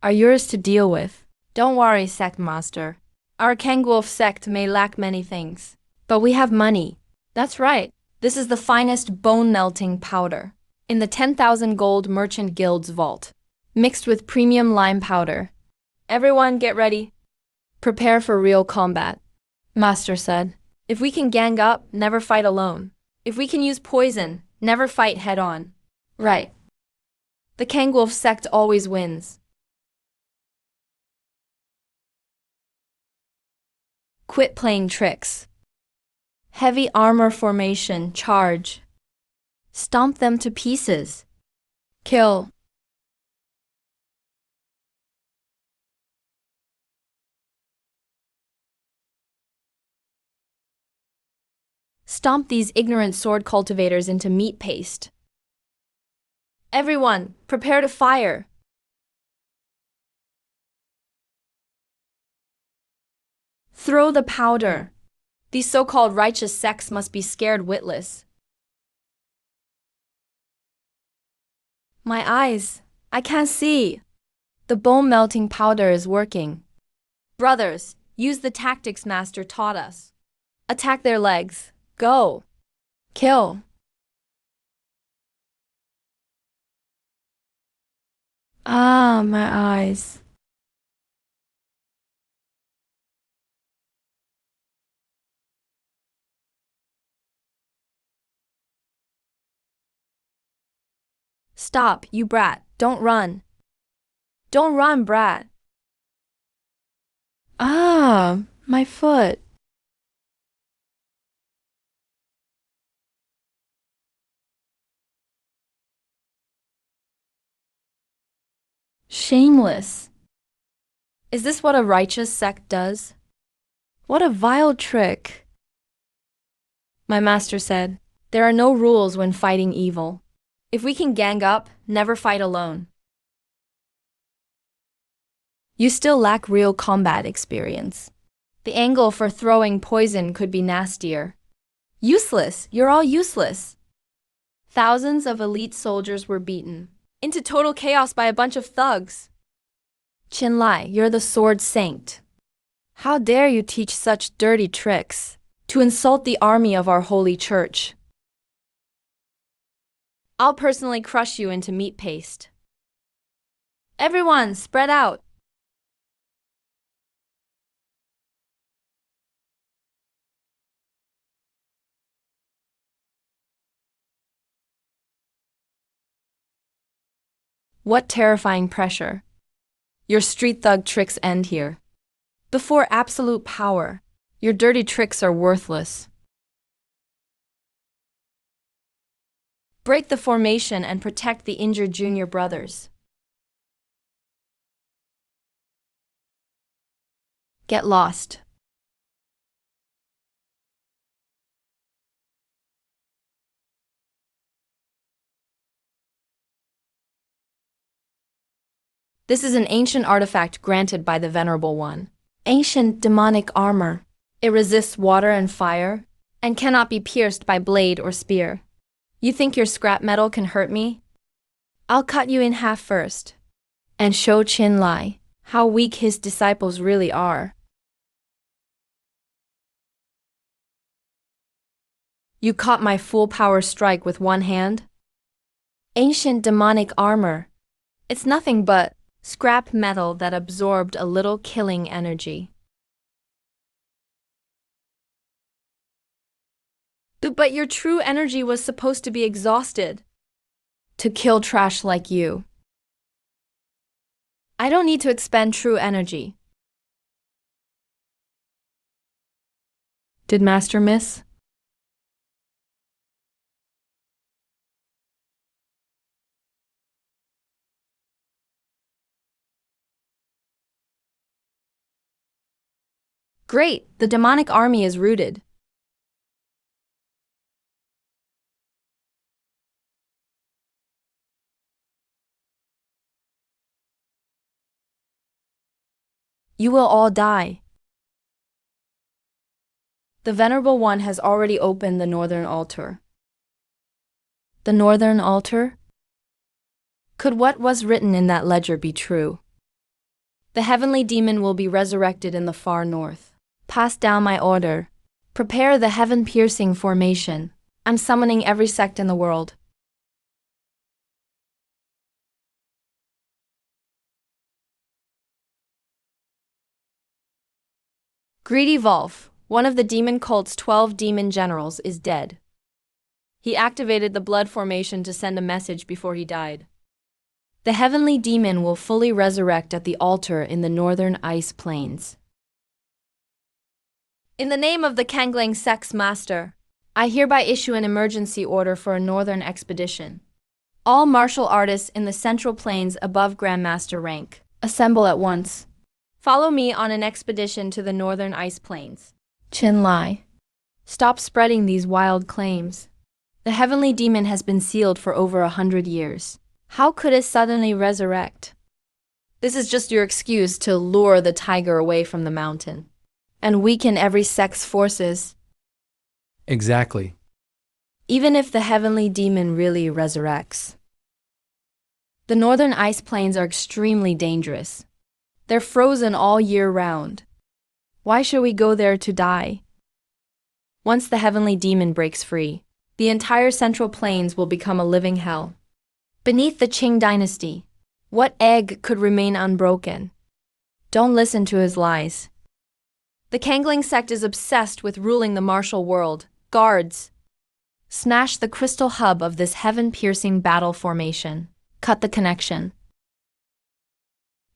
are yours to deal with. Don't worry, Sect Master. Our Kangwolf sect may lack many things, but we have money. That's right. This is the finest bone-melting powder in the 10,000 gold merchant guild's vault, mixed with premium lime powder. Everyone get ready. Prepare for real combat. Master said, if we can gang up, never fight alone. If we can use poison, never fight head-on. Right. The Kangwolf sect always wins. Quit playing tricks. Heavy armor formation, charge. Stomp them to pieces. Kill. Stomp these ignorant sword cultivators into meat paste. Everyone, prepare to fire. Throw the powder. These so-called righteous sects must be scared witless. My eyes, I can't see. The bone-melting powder is working. Brothers, use the tactics Master taught us. Attack their legs. Go. Kill. Ah, my eyes. Stop, you brat, don't run. Don't run, brat. Ah, my foot. Shameless. Is this what a righteous sect does? What a vile trick. My master said, there are no rules when fighting evil. If we can gang up, never fight alone. You still lack real combat experience. The angle for throwing poison could be nastier. Useless, you're all useless. Thousands of elite soldiers were beaten into total chaos by a bunch of thugs. Qinlai, you're the sword saint. How dare you teach such dirty tricks to insult the army of our holy church? I'll personally crush you into meat paste. Everyone, spread out. What terrifying pressure. Your street thug tricks end here. Before absolute power, your dirty tricks are worthless. Break the formation and protect the injured junior brothers. Get lost. This is an ancient artifact granted by the Venerable One. Ancient demonic armor. It resists water and fire, and cannot be pierced by blade or spear. You think your scrap metal can hurt me? I'll cut you in half first, and show Qinlai how weak his disciples really are. You caught my full power strike with one hand? Ancient demonic armor. It's nothing but scrap metal that absorbed a little killing energy. But your true energy was supposed to be exhausted to kill trash like you. I don't need to expend true energy. Did Master miss? Great, the demonic army is routed. You will all die. The Venerable One has already opened the northern altar. The northern altar? Could what was written in that ledger be true? The heavenly demon will be resurrected in the far north. Pass down my order. Prepare the heaven-piercing formation. I'm summoning every sect in the world. Greedy Volf, one of the demon cult's 12 demon generals, is dead. He activated the blood formation to send a message before he died. The heavenly demon will fully resurrect at the altar in the northern ice plains. In the name of the Kangling Sect's master, I hereby issue an emergency order for a northern expedition. All martial artists in the central plains above Grandmaster rank, assemble at once. Follow me on an expedition to the northern ice plains. Qinlai, stop spreading these wild claims. The heavenly demon has been sealed for over 100 years. How could it suddenly resurrect? This is just your excuse to lure the tiger away from the mountain and weaken every sect's forces. Exactly. Even if the heavenly demon really resurrects. The northern ice plains are extremely dangerous. They're frozen all year round. Why should we go there to die? Once the heavenly demon breaks free, the entire central plains will become a living hell. Beneath the Qing dynasty, what egg could remain unbroken? Don't listen to his lies. The Kangling sect is obsessed with ruling the martial world. Guards, Smash the crystal hub of this heaven-piercing battle formation. Cut the connection.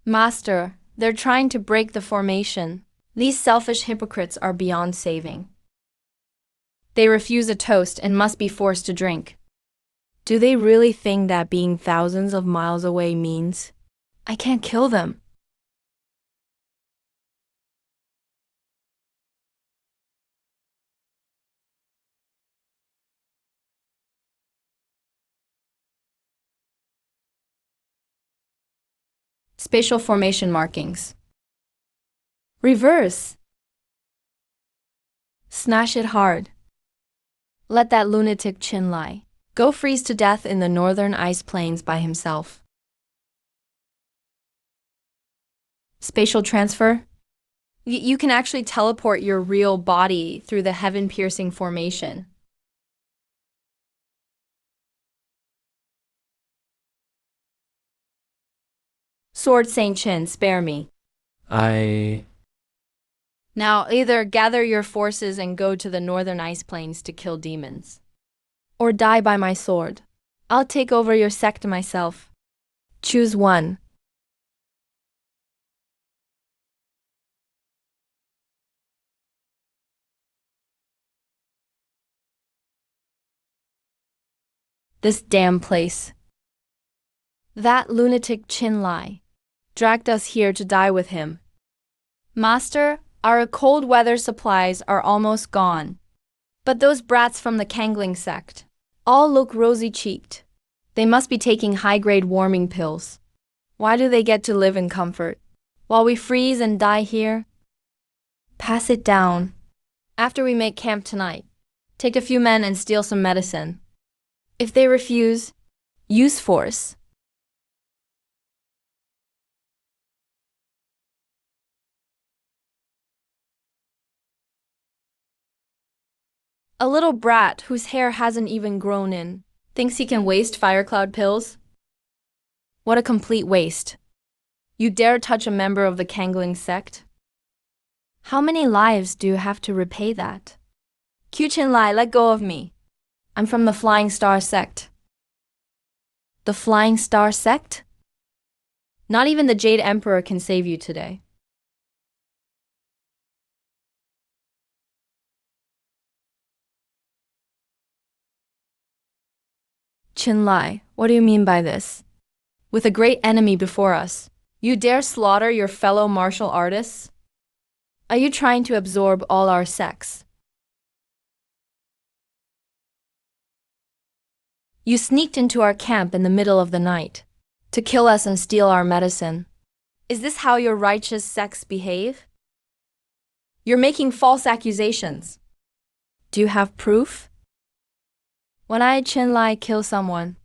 Master, they're trying to break the formation. These selfish hypocrites are beyond saving. They refuse a toast and must be forced to drink. Do they really think that being thousands of miles away means I can't kill them? Spatial formation markings. Reverse. Smash it hard. Let that lunatic Chin lie. Go freeze to death in the northern ice plains by himself. Spatial transfer. You can actually teleport your real body through the heaven-piercing formation. Sword Saint Chin, spare me. Now either gather your forces and go to the northern ice plains to kill demons, or die by my sword. I'll take over your sect myself. Choose one. This damn place. That lunatic Chin Lai dragged us here to die with him. Master, our cold weather supplies are almost gone. But those brats from the Kangling sect all look rosy-cheeked. They must be taking high-grade warming pills. Why do they get to live in comfort while we freeze and die here? Pass it down. After we make camp tonight, take a few men and steal some medicine. If they refuse, use force. A little brat whose hair hasn't even grown in thinks he can waste Firecloud pills? What a complete waste. You dare touch a member of the Kangling sect? How many lives do you have to repay that? Q-Chin Lai, let go of me. I'm from the Flying Star sect. The Flying Star sect? Not even the Jade Emperor can save you today. Chin Lai, what do you mean by this? With a great enemy before us, you dare slaughter your fellow martial artists? Are you trying to absorb all our sects? You sneaked into our camp in the middle of the night to kill us and steal our medicine. Is this how your righteous sects behave? You're making false accusations. Do you have proof? When I, Chin Lai, kill someone,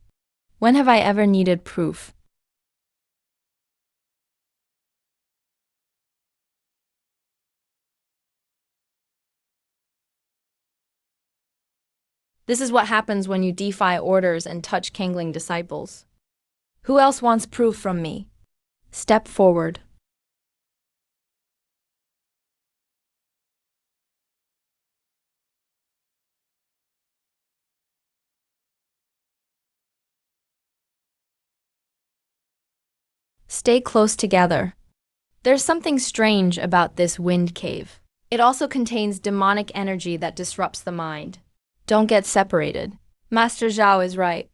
when have I ever needed proof? This is what happens when you defy orders and touch Kangling disciples. Who else wants proof from me? Step forward. Stay close together. There's something strange about this wind cave. It also contains demonic energy that disrupts the mind. Don't get separated. Master Zhao is right.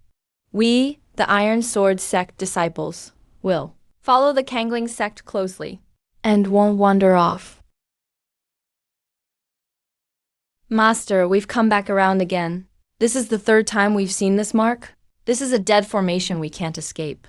We, the Iron Sword sect disciples, will follow the Kangling sect closely and won't wander off. Master, we've come back around again. This is the third time we've seen this mark. This is a dead formation we can't escape.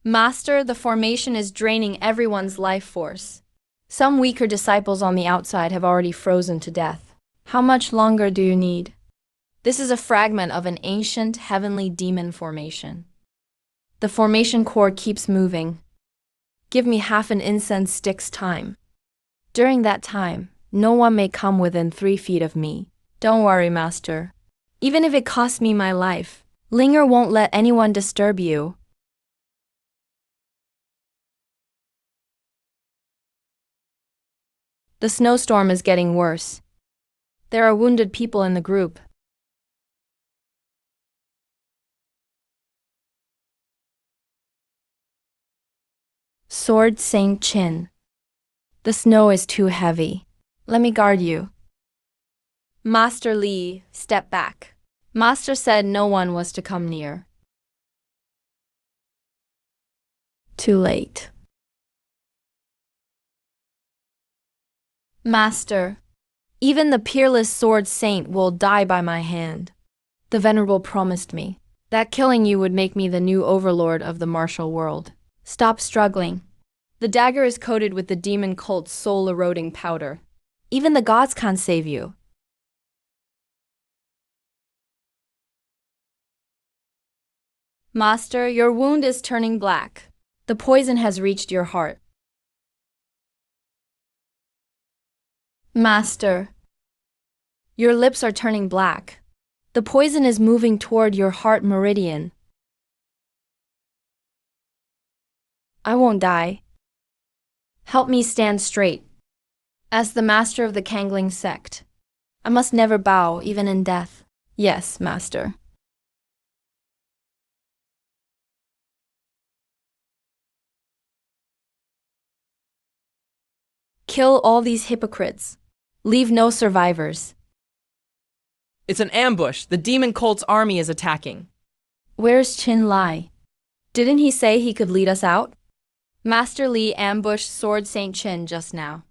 Master, the formation is draining everyone's life force. Some weaker disciples on the outside have already frozen to death. How much longer do you need? This is a fragment of an ancient heavenly demon formation. The formation core keeps moving. Give me half an incense stick's time. During that time, no one may come within 3 feet of me. Don't worry, Master. Even if it costs me my life, Linger won't let anyone disturb you. The snowstorm is getting worse. There are wounded people in the group. Sword Saint Chin. The snow is too heavy. Let me guard you. Master Li, step back. Master said no one was to come near. Too late. Master, even the peerless sword saint will die by my hand. The Venerable promised me that killing you would make me the new overlord of the martial world. Stop struggling. The dagger is coated with the demon cult's soul-eroding powder. Even the gods can't save you. Master, your wound is turning black. The poison has reached your heart. Master, your lips are turning black. The poison is moving toward your heart meridian. I won't die. Help me stand straight. As the master of the Kangling sect, I must never bow, even in death. Yes, master. Kill all these hypocrites. Leave no survivors. It's an ambush. The demon cult's army is attacking. Where's Chin Lai? Didn't he say he could lead us out? Master Li ambushed Sword Saint Chin just now.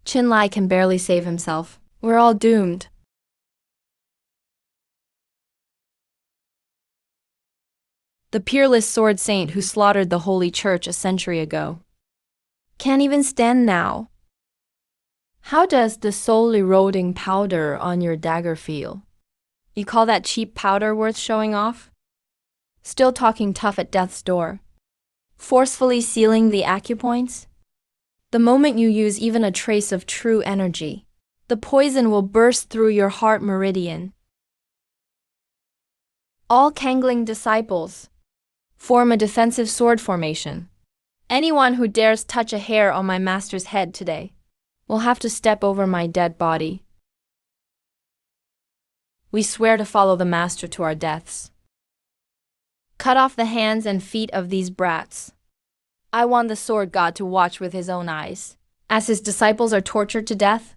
Chin Lai can barely save himself. We're all doomed. The peerless sword saint who slaughtered the holy church a century ago can't even stand now. How does the soul-eroding powder on your dagger feel? You call that cheap powder worth showing off? Still talking tough at death's door. Forcefully sealing the acupoints? The moment you use even a trace of true energy, the poison will burst through your heart meridian. All Kangling disciples form a defensive sword formation. Anyone who dares touch a hair on my master's head today will have to step over my dead body. We swear to follow the master to our deaths. Cut off the hands and feet of these brats. I want the sword god to watch with his own eyes, as his disciples are tortured to death.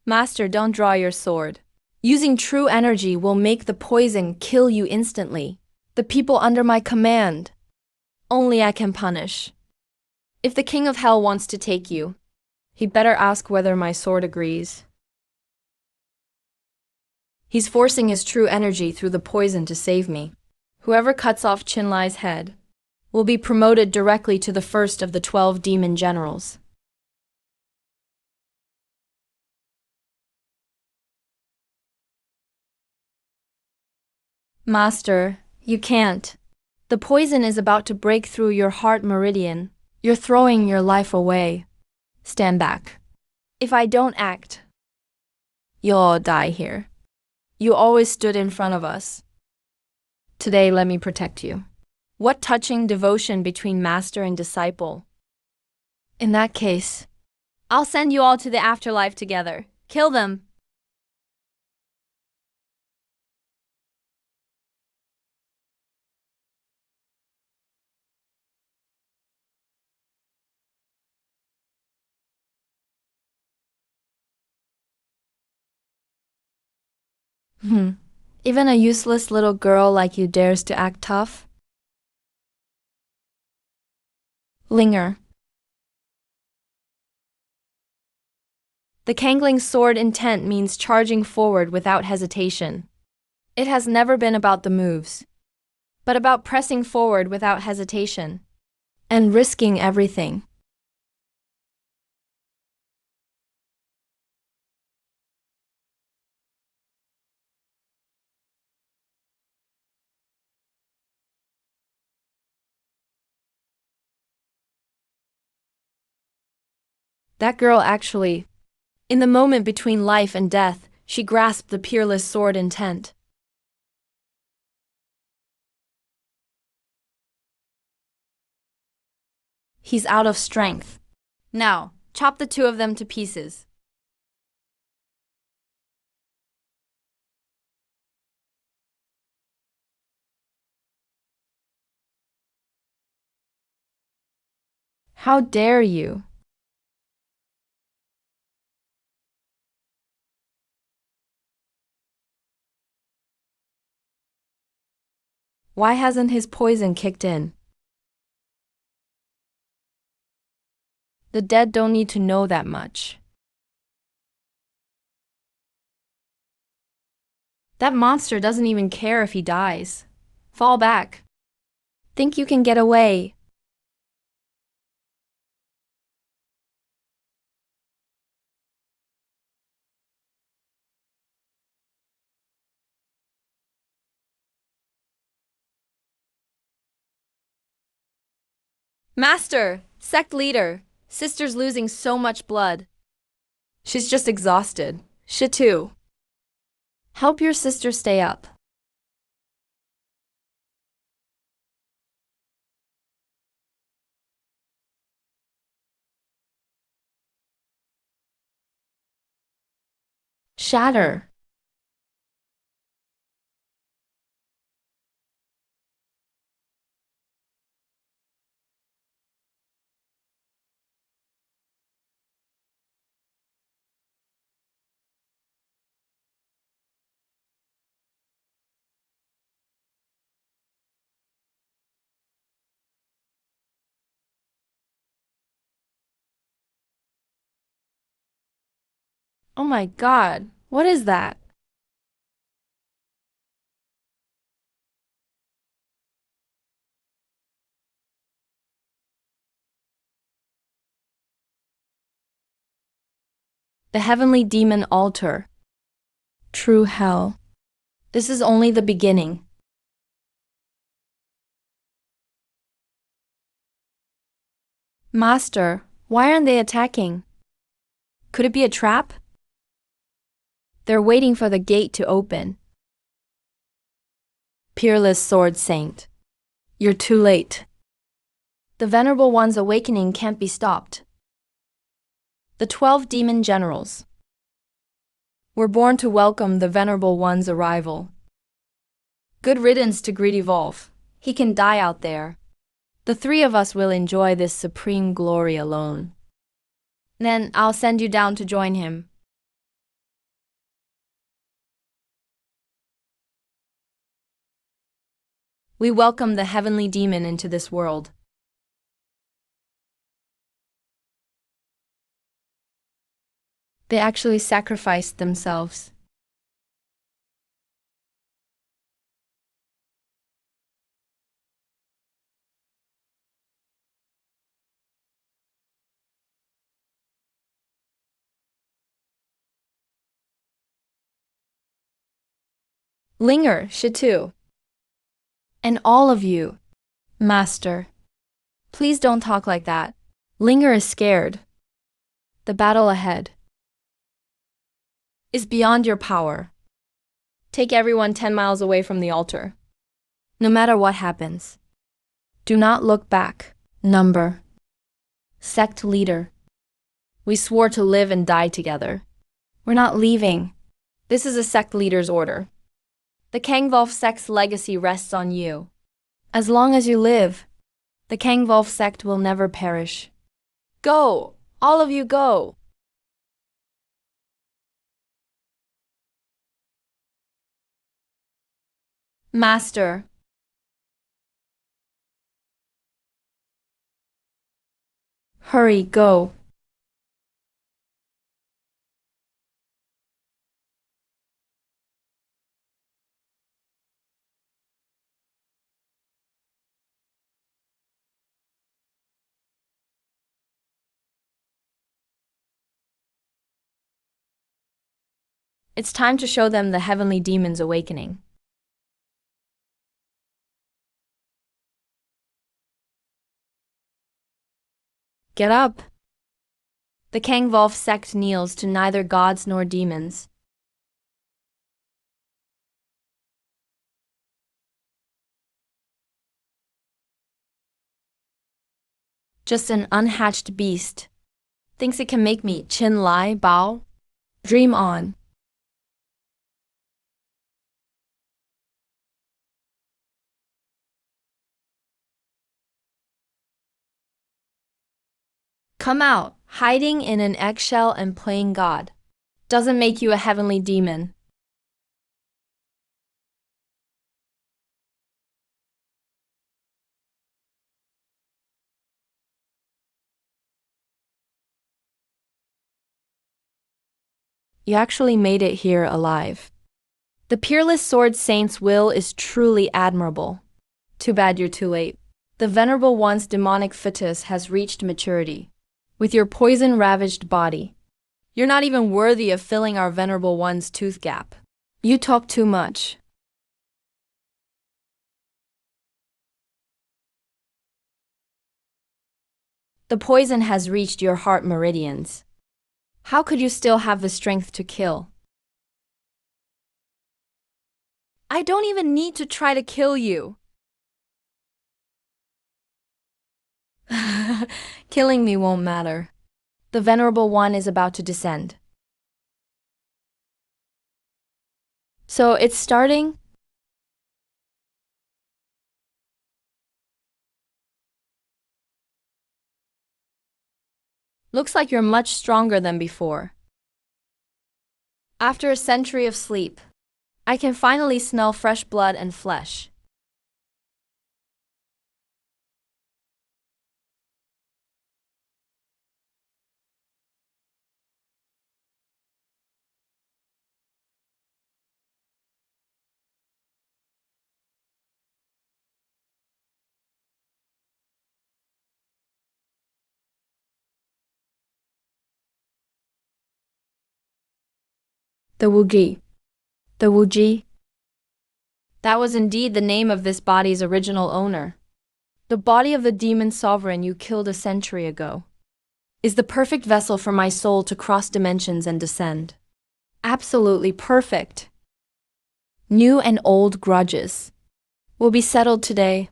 Master, don't draw your sword. Using true energy will make the poison kill you instantly. The people under my command. Only I can punish. If the king of hell wants to take you, he'd better ask whether my sword agrees. He's forcing his true energy through the poison to save me. Whoever cuts off Chin Lai's head will be promoted directly to the first of the 12 demon generals. Master, you can't. The poison is about to break through your heart meridian. You're throwing your life away. Stand back. If I don't act, you'll all die here. You always stood in front of us. Today, let me protect you. What touching devotion between master and disciple. In that case, I'll send you all to the afterlife together. Kill them. Even a useless little girl like you dares to act tough? Linger. The Kangling sword intent means charging forward without hesitation. It has never been about the moves, but about pressing forward without hesitation and risking everything. That girl actually, in the moment between life and death, She grasped the peerless sword intent. He's out of strength. Now, chop the two of them to pieces. How dare you? Why hasn't his poison kicked in? The dead don't need to know that much. That monster doesn't even care if he dies. Fall back. Think you can get away? Master! Sect leader! Sister's losing so much blood. She's just exhausted. She too. Help your sister stay up. Shatter. Oh my god, what is that? The heavenly demon altar. True hell. This is only the beginning. Master, why aren't they attacking? Could it be a trap? They're waiting for the gate to open. Peerless Sword Saint. You're too late. The Venerable One's awakening can't be stopped. The 12 demon generals were born to welcome the Venerable One's arrival. Good riddance to greedy Wolf. He can die out there. The three of us will enjoy this supreme glory alone. Then I'll send you down to join him. We welcome the heavenly demon into this world. They actually sacrificed themselves. Linger, Shitu. And all of you. Master. Please don't talk like that. Linger is scared. The battle ahead is beyond your power. Take everyone 10 miles away from the altar. No matter what happens. Do not look back. Number. Sect leader. We swore to live and die together. We're not leaving. This is a sect leader's order. The Kangvolf sect's legacy rests on you. As long as you live, the Kangvolf sect will never perish. Go! All of you go! Master. Hurry, go. It's time to show them the heavenly demon's awakening. Get up! The Kangvolf sect kneels to neither gods nor demons. Just an unhatched beast. Thinks it can make me chin lai bao? Dream on. Come out, hiding in an eggshell and playing God. Doesn't make you a heavenly demon. You actually made it here alive. The peerless sword saint's will is truly admirable. Too bad you're too late. The Venerable One's demonic fetus has reached maturity. With your poison-ravaged body, you're not even worthy of filling our Venerable One's tooth gap. You talk too much. The poison has reached your heart meridians. How could you still have the strength to kill? I don't even need to try to kill you. Killing me won't matter. The Venerable One is about to descend. So it's starting? Looks like you're much stronger than before. After a century of sleep, I can finally smell fresh blood and flesh. The Wuji. The Wuji. That was indeed the name of this body's original owner. The body of the demon sovereign you killed a century ago is the perfect vessel for my soul to cross dimensions and descend. Absolutely perfect. New and old grudges will be settled today.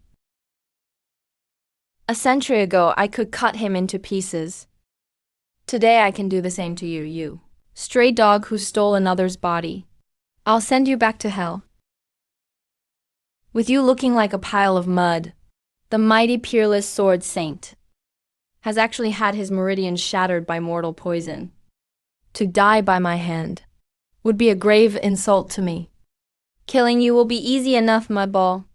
A century ago, I could cut him into pieces. Today, I can do the same to you stray dog who stole another's body. I'll send you back to hell. With you looking like a pile of mud, the mighty peerless sword saint has actually had his meridians shattered by mortal poison. To die by my hand would be a grave insult to me. Killing you will be easy enough, my ball.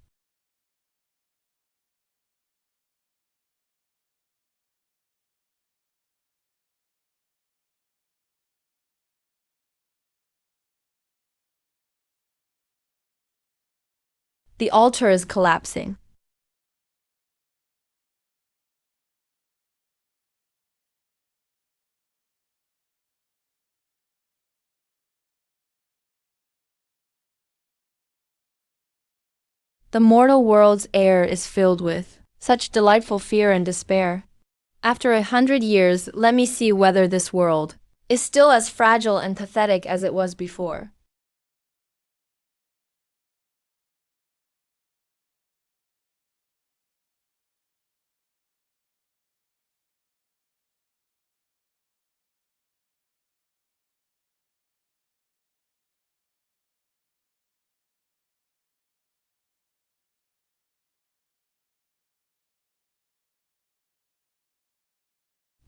The altar is collapsing. The mortal world's air is filled with such delightful fear and despair. After 100 years, let me see whether this world is still as fragile and pathetic as it was before.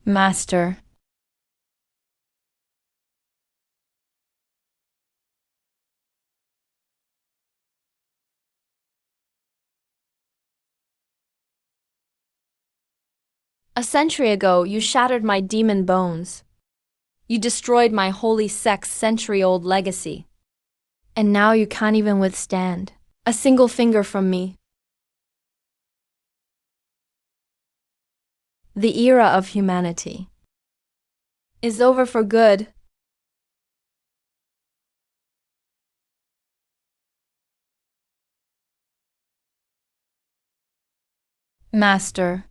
Master. A century ago, you shattered my demon bones. You destroyed my holy sect's century-old legacy. And now you can't even withstand a single finger from me. The era of humanity is over for good. Master.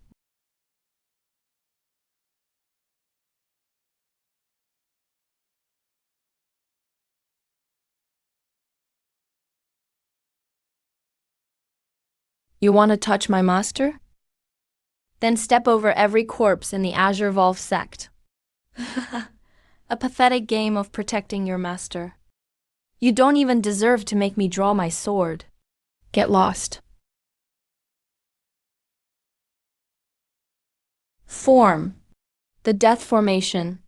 You want to touch my master? Then step over every corpse in the Azure Wolf sect. A pathetic game of protecting your master. You don't even deserve to make me draw my sword. Get lost. Form. The Death Formation.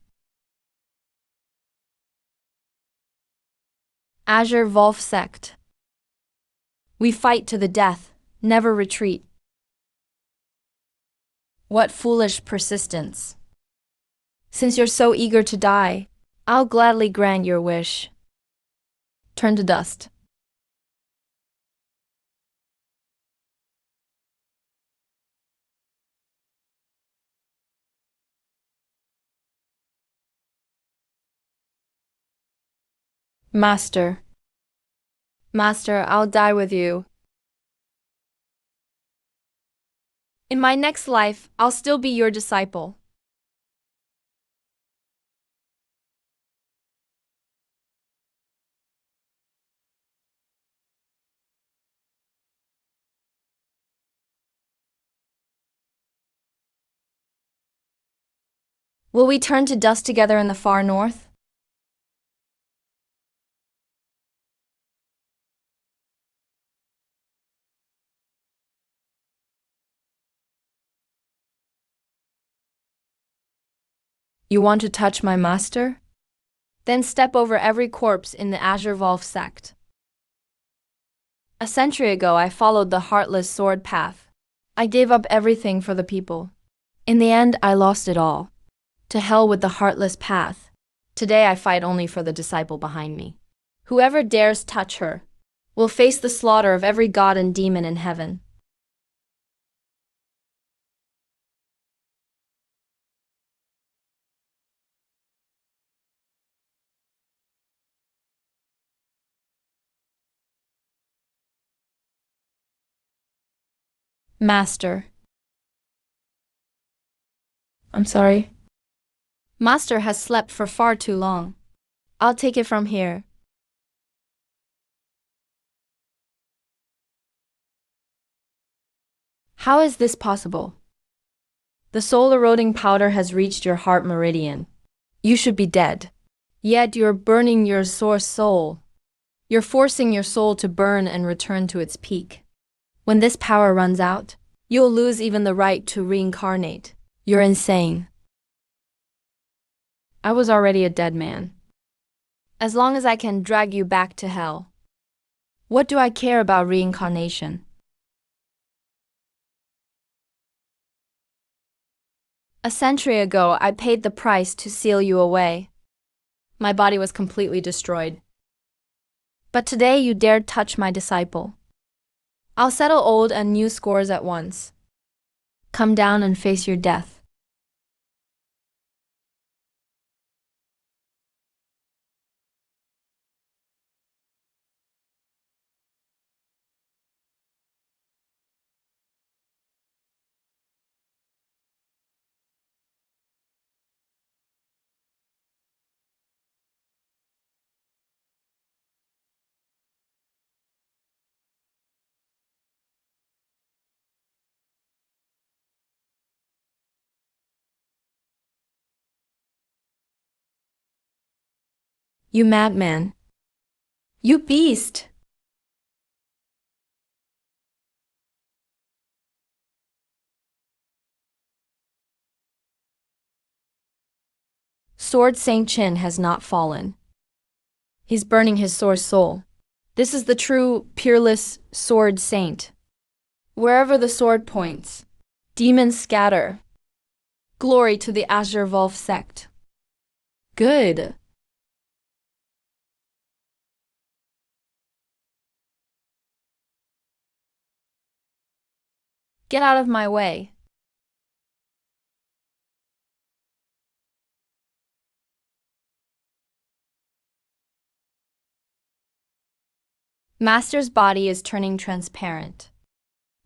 Azure Wolf sect. We fight to the death, never retreat. What foolish persistence. Since you're so eager to die, I'll gladly grant your wish. Turn to dust. Master. Master, I'll die with you. In my next life, I'll still be your disciple. Will we turn to dust together in the far north? You want to touch my master? Then step over every corpse in the Azure Wolf sect. A century ago, I followed the heartless sword path. I gave up everything for the people. In the end, I lost it all. To hell with the heartless path. Today I fight only for the disciple behind me. Whoever dares touch her will face the slaughter of every god and demon in heaven. Master. I'm sorry. Master has slept for far too long. I'll take it from here. How is this possible? The soul-eroding powder has reached your heart meridian. You should be dead. Yet you're burning your source soul. You're forcing your soul to burn and return to its peak. When this power runs out, you'll lose even the right to reincarnate. You're insane. I was already a dead man. As long as I can drag you back to hell. What do I care about reincarnation? A century ago, I paid the price to seal you away. My body was completely destroyed. But today you dared touch my disciple. I'll settle old and new scores at once. Come down and face your death. You madman. You beast. Sword Saint Chin has not fallen. He's burning his source soul. This is the true, peerless sword saint. Wherever the sword points, demons scatter. Glory to the Azure Wolf sect. Good. Get out of my way. Master's body is turning transparent.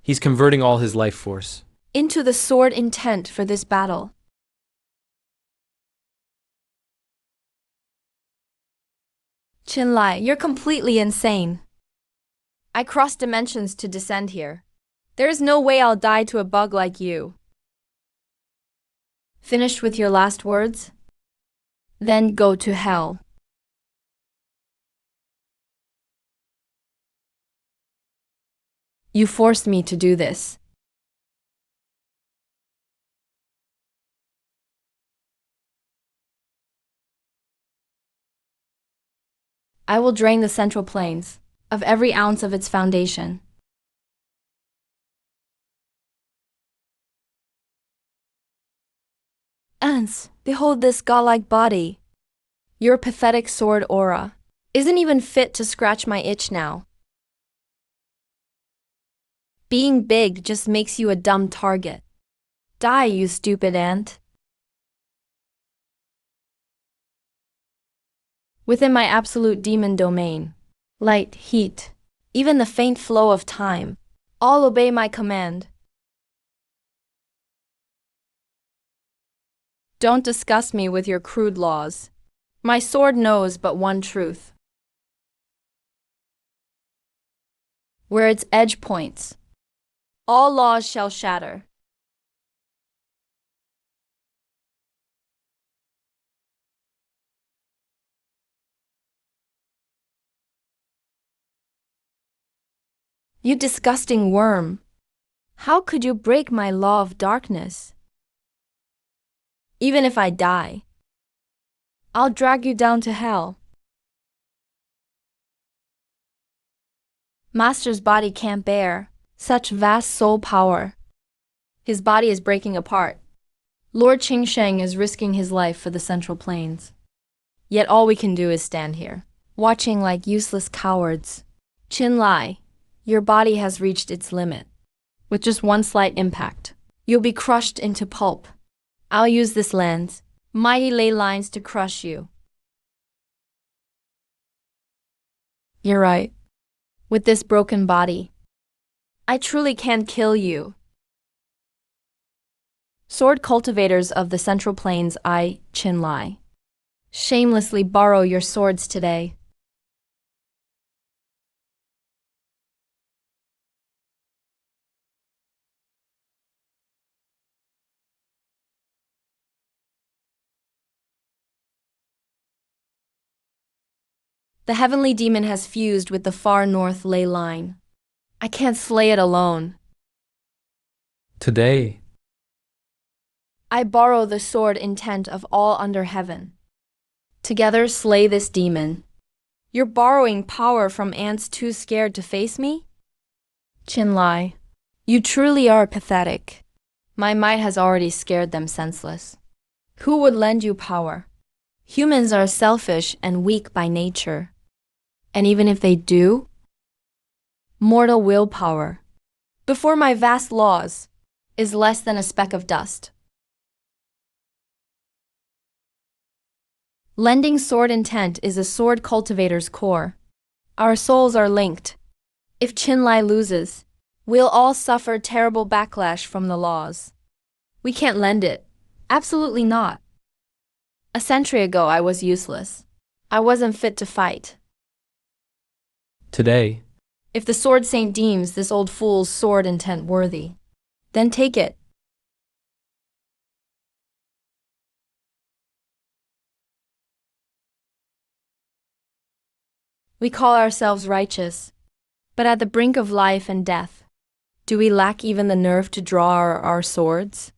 He's converting all his life force Into the sword intent for this battle. Qinlai, you're completely insane. I crossed dimensions to descend here. There is no way I'll die to a bug like you. Finished with your last words? Then go to hell. You forced me to do this. I will drain the central plains of every ounce of its foundation. Ants, behold this godlike body. Your pathetic sword aura isn't even fit to scratch my itch now. Being big just makes you a dumb target. Die, you stupid ant. Within my absolute demon domain, light, heat, even the faint flow of time, all obey my command. Don't disgust me with your crude laws. My sword knows but one truth. Where its edge points, all laws shall shatter. You disgusting worm! How could you break my law of darkness? Even if I die, I'll drag you down to hell. Master's body can't bear such vast soul power. His body is breaking apart. Lord Qingsheng is risking his life for the Central Plains. Yet all we can do is stand here, watching like useless cowards. Qin Lai, your body has reached its limit. With just one slight impact, you'll be crushed into pulp. I'll use this lens, mighty ley lines to crush you. You're right. With this broken body, I truly can kill you. Sword cultivators of the Central Plains, I, Qin Lai, shamelessly borrow your swords today. The heavenly demon has fused with the far north ley line. I can't slay it alone. Today, I borrow the sword intent of all under heaven. Together slay this demon. You're borrowing power from ants too scared to face me? Qin Lai, you truly are pathetic. My might has already scared them senseless. Who would lend you power? Humans are selfish and weak by nature. And even if they do, mortal willpower, before my vast laws, is less than a speck of dust. Lending sword intent is a sword cultivator's core. Our souls are linked. If Qin Lai loses, we'll all suffer terrible backlash from the laws. We can't lend it. Absolutely not. A century ago, I was useless. I wasn't fit to fight. today, If the sword saint deems this old fool's sword intent worthy, then take it. We call ourselves righteous, but at the brink of life and death, do we lack even the nerve to draw our swords?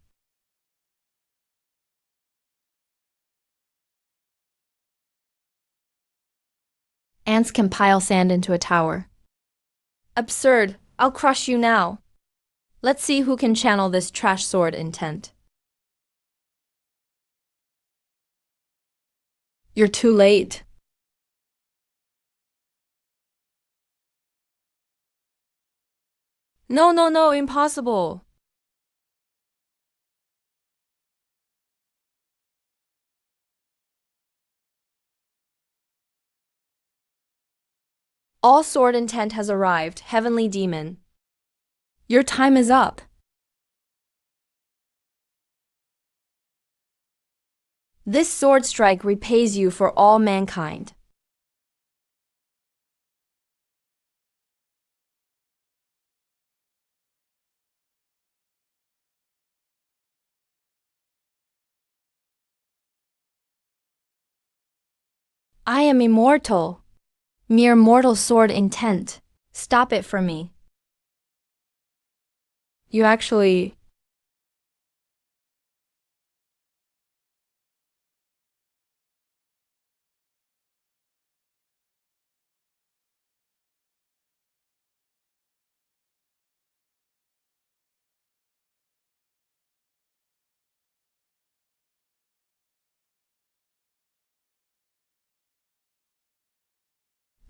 Ants can pile sand into a tower. Absurd! I'll crush you now. Let's see who can channel this trash sword intent. You're too late. No, impossible. All sword intent has arrived, heavenly demon. Your time is up. This sword strike repays you for all mankind. I am immortal. Mere mortal sword intent. Stop it for me. You actually...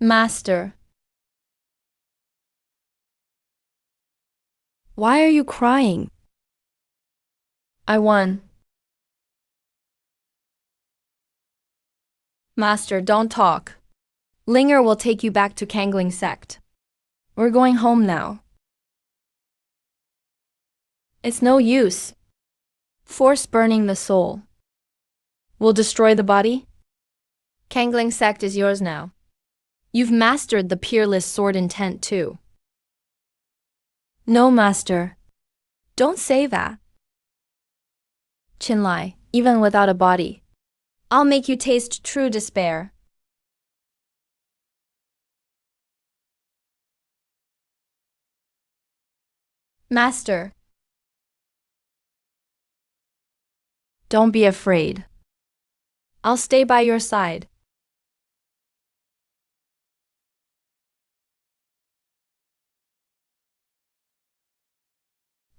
Master. Why are you crying? I won. Master, don't talk. Linger will take you back to Kangling sect. We're going home now. It's no use. Force burning the soul. Will destroy the body? Kangling sect is yours now. You've mastered the peerless sword intent too. No, master. Don't say that. Chinlai, even without a body, I'll make you taste true despair. Master. Don't be afraid. I'll stay by your side.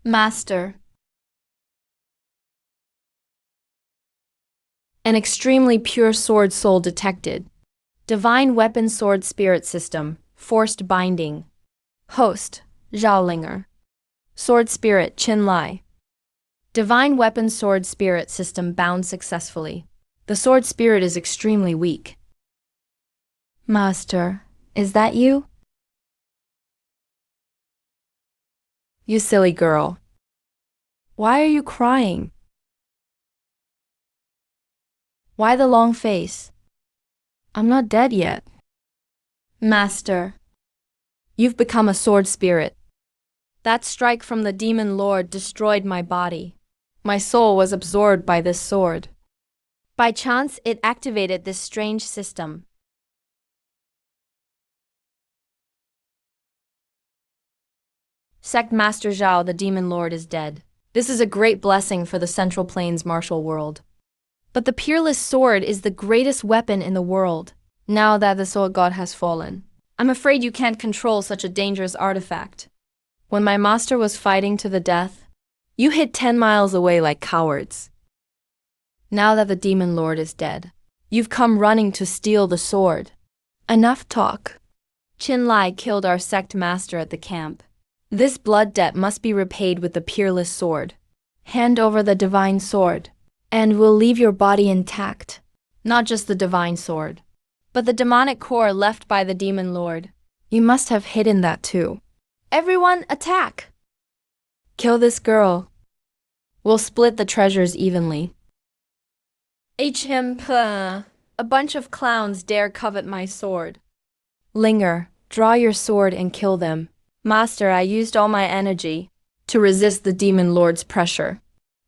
Master. An extremely pure sword soul detected. Divine weapon sword spirit system, forced binding. Host, Zhaolinger. Sword spirit, Chinlai. Divine weapon sword spirit system bound successfully. The sword spirit is extremely weak. Master, is that you? You silly girl. Why are you crying? Why the long face? I'm not dead yet. Master, you've become a sword spirit. That strike from the demon lord destroyed my body. My soul was absorbed by this sword. By chance, it activated this strange system. Sect Master Zhao, the demon lord, is dead. This is a great blessing for the Central Plains martial world. But the peerless sword is the greatest weapon in the world. Now that the sword god has fallen, I'm afraid you can't control such a dangerous artifact. When my master was fighting to the death, you hid 10 miles away like cowards. Now that the demon lord is dead, you've come running to steal the sword. Enough talk. Chinlai killed our sect master at the camp. This blood debt must be repaid with the peerless sword. Hand over the divine sword, and we'll leave your body intact. Not just the divine sword, but the demonic core left by the demon lord. You must have hidden that too. Everyone attack! Kill this girl. We'll split the treasures evenly. A bunch of clowns dare covet my sword. Linger, draw your sword and kill them. Master, I used all my energy to resist the demon lord's pressure.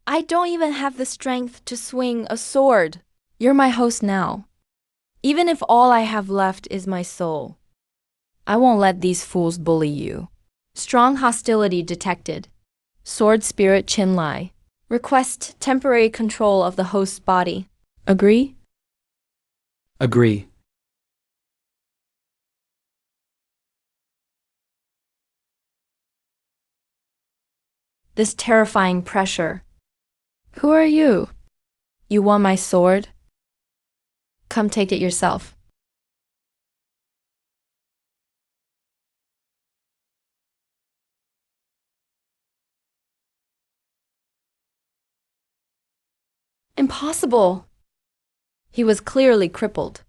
I don't even have the strength to swing a sword. You're my host now. Even if all I have left is my soul, I won't let these fools bully you. Strong hostility detected. Sword spirit Chinlai. Request temporary control of the host's body. Agree? Agree. This terrifying pressure. Who are you? You want my sword? Come take it yourself. Impossible. He was clearly crippled.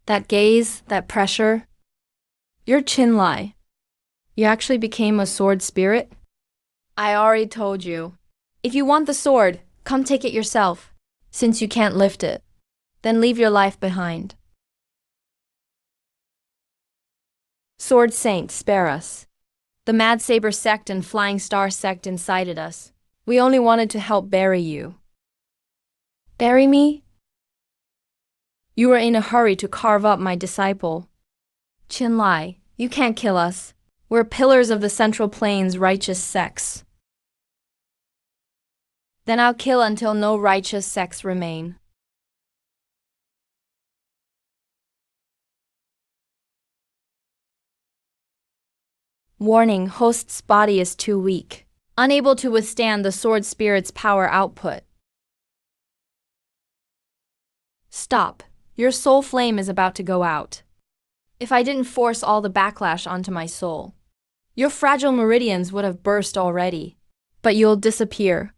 That gaze, that pressure. You're Chinlai. You actually became a sword spirit? I already told you. If you want the sword, come take it yourself. Since you can't lift it, then leave your life behind. Sword Saint, spare us. The Mad Saber sect and Flying Star sect incited us. We only wanted to help bury you. Bury me? You were in a hurry to carve up my disciple. Qinlai, you can't kill us. We're pillars of the Central Plains righteous sects. Then I'll kill until no righteous sects remain. Warning, host's body is too weak, unable to withstand the sword spirit's power output. Stop. Your soul flame is about to go out. If I didn't force all the backlash onto my soul, your fragile meridians would have burst already. But you'll disappear,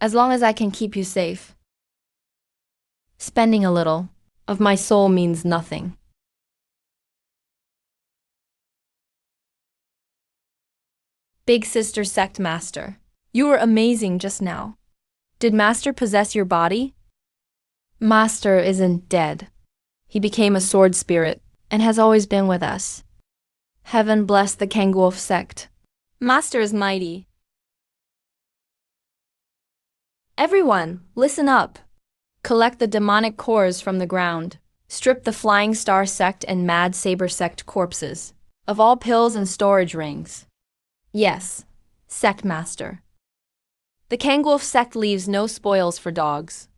as long as I can keep you safe. Spending a little of my soul means nothing. Big Sister Sect Master, you were amazing just now. Did Master possess your body? Master isn't dead. He became a sword spirit and has always been with us. Heaven bless the Kangwolf sect. Master is mighty. Everyone, listen up. Collect the demonic cores from the ground. Strip the Flying Star sect and Mad Saber sect corpses of all pills and storage rings. Yes, Sect Master. The Kangwolf sect leaves no spoils for dogs.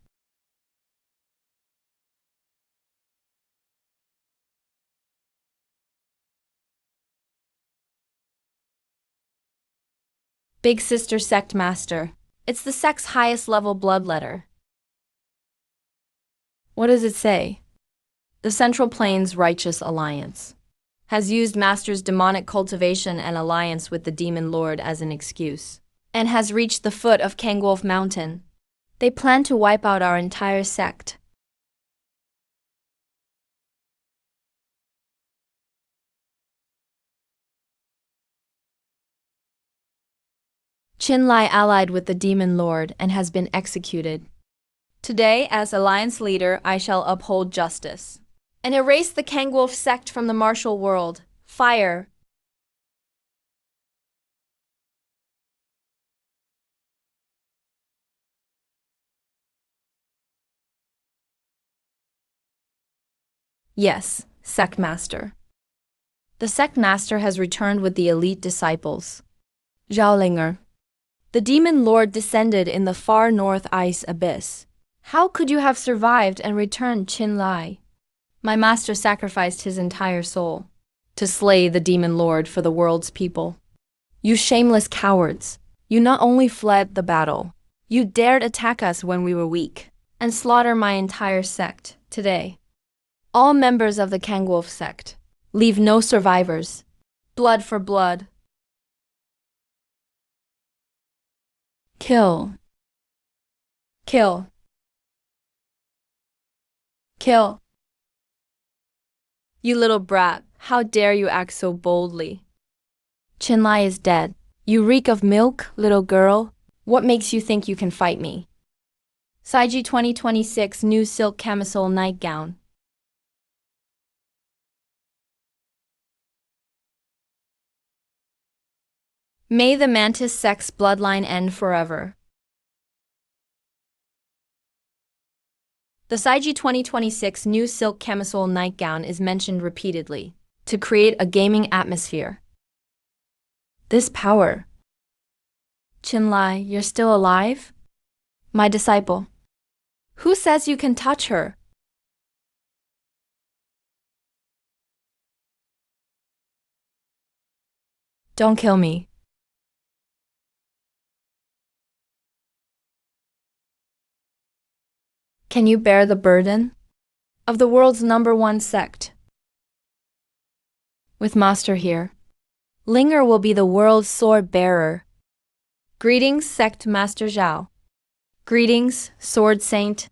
Big Sister Sect Master. It's the sect's highest level blood letter. What does it say? The Central Plains Righteous Alliance has used Master's demonic cultivation and alliance with the Demon Lord as an excuse, and has reached the foot of Kangwolf Mountain. They plan to wipe out our entire sect. Qinlai allied with the Demon Lord and has been executed. Today, as Alliance leader, I shall uphold justice and erase the Kangwolf sect from the martial world. Fire! Yes, Sect Master. The Sect Master has returned with the elite disciples. Zhaolinger. The Demon Lord descended in the far north ice abyss. How could you have survived and returned, Qinlai? My master sacrificed his entire soul to slay the Demon Lord for the world's people. You shameless cowards! You not only fled the battle, you dared attack us when we were weak, and slaughter my entire sect today. All members of the Kangwolf sect, leave no survivors. Blood for blood. Kill. Kill. Kill. You little brat, how dare you act so boldly? Qinlai is dead. You reek of milk, little girl. What makes you think you can fight me? Saiji 2026 New Silk Camisole Nightgown. May the Mantis sect's bloodline end forever. The Saiji 2026 New Silk Camisole Nightgown is mentioned repeatedly to create a gaming atmosphere. This power. Qinlai, you're still alive? My disciple. Who says you can touch her? Don't kill me. Can you bear the burden of the world's #1 sect? With Master here, Linger will be the world's sword bearer. Greetings, Sect Master Zhao. Greetings, Sword Saint.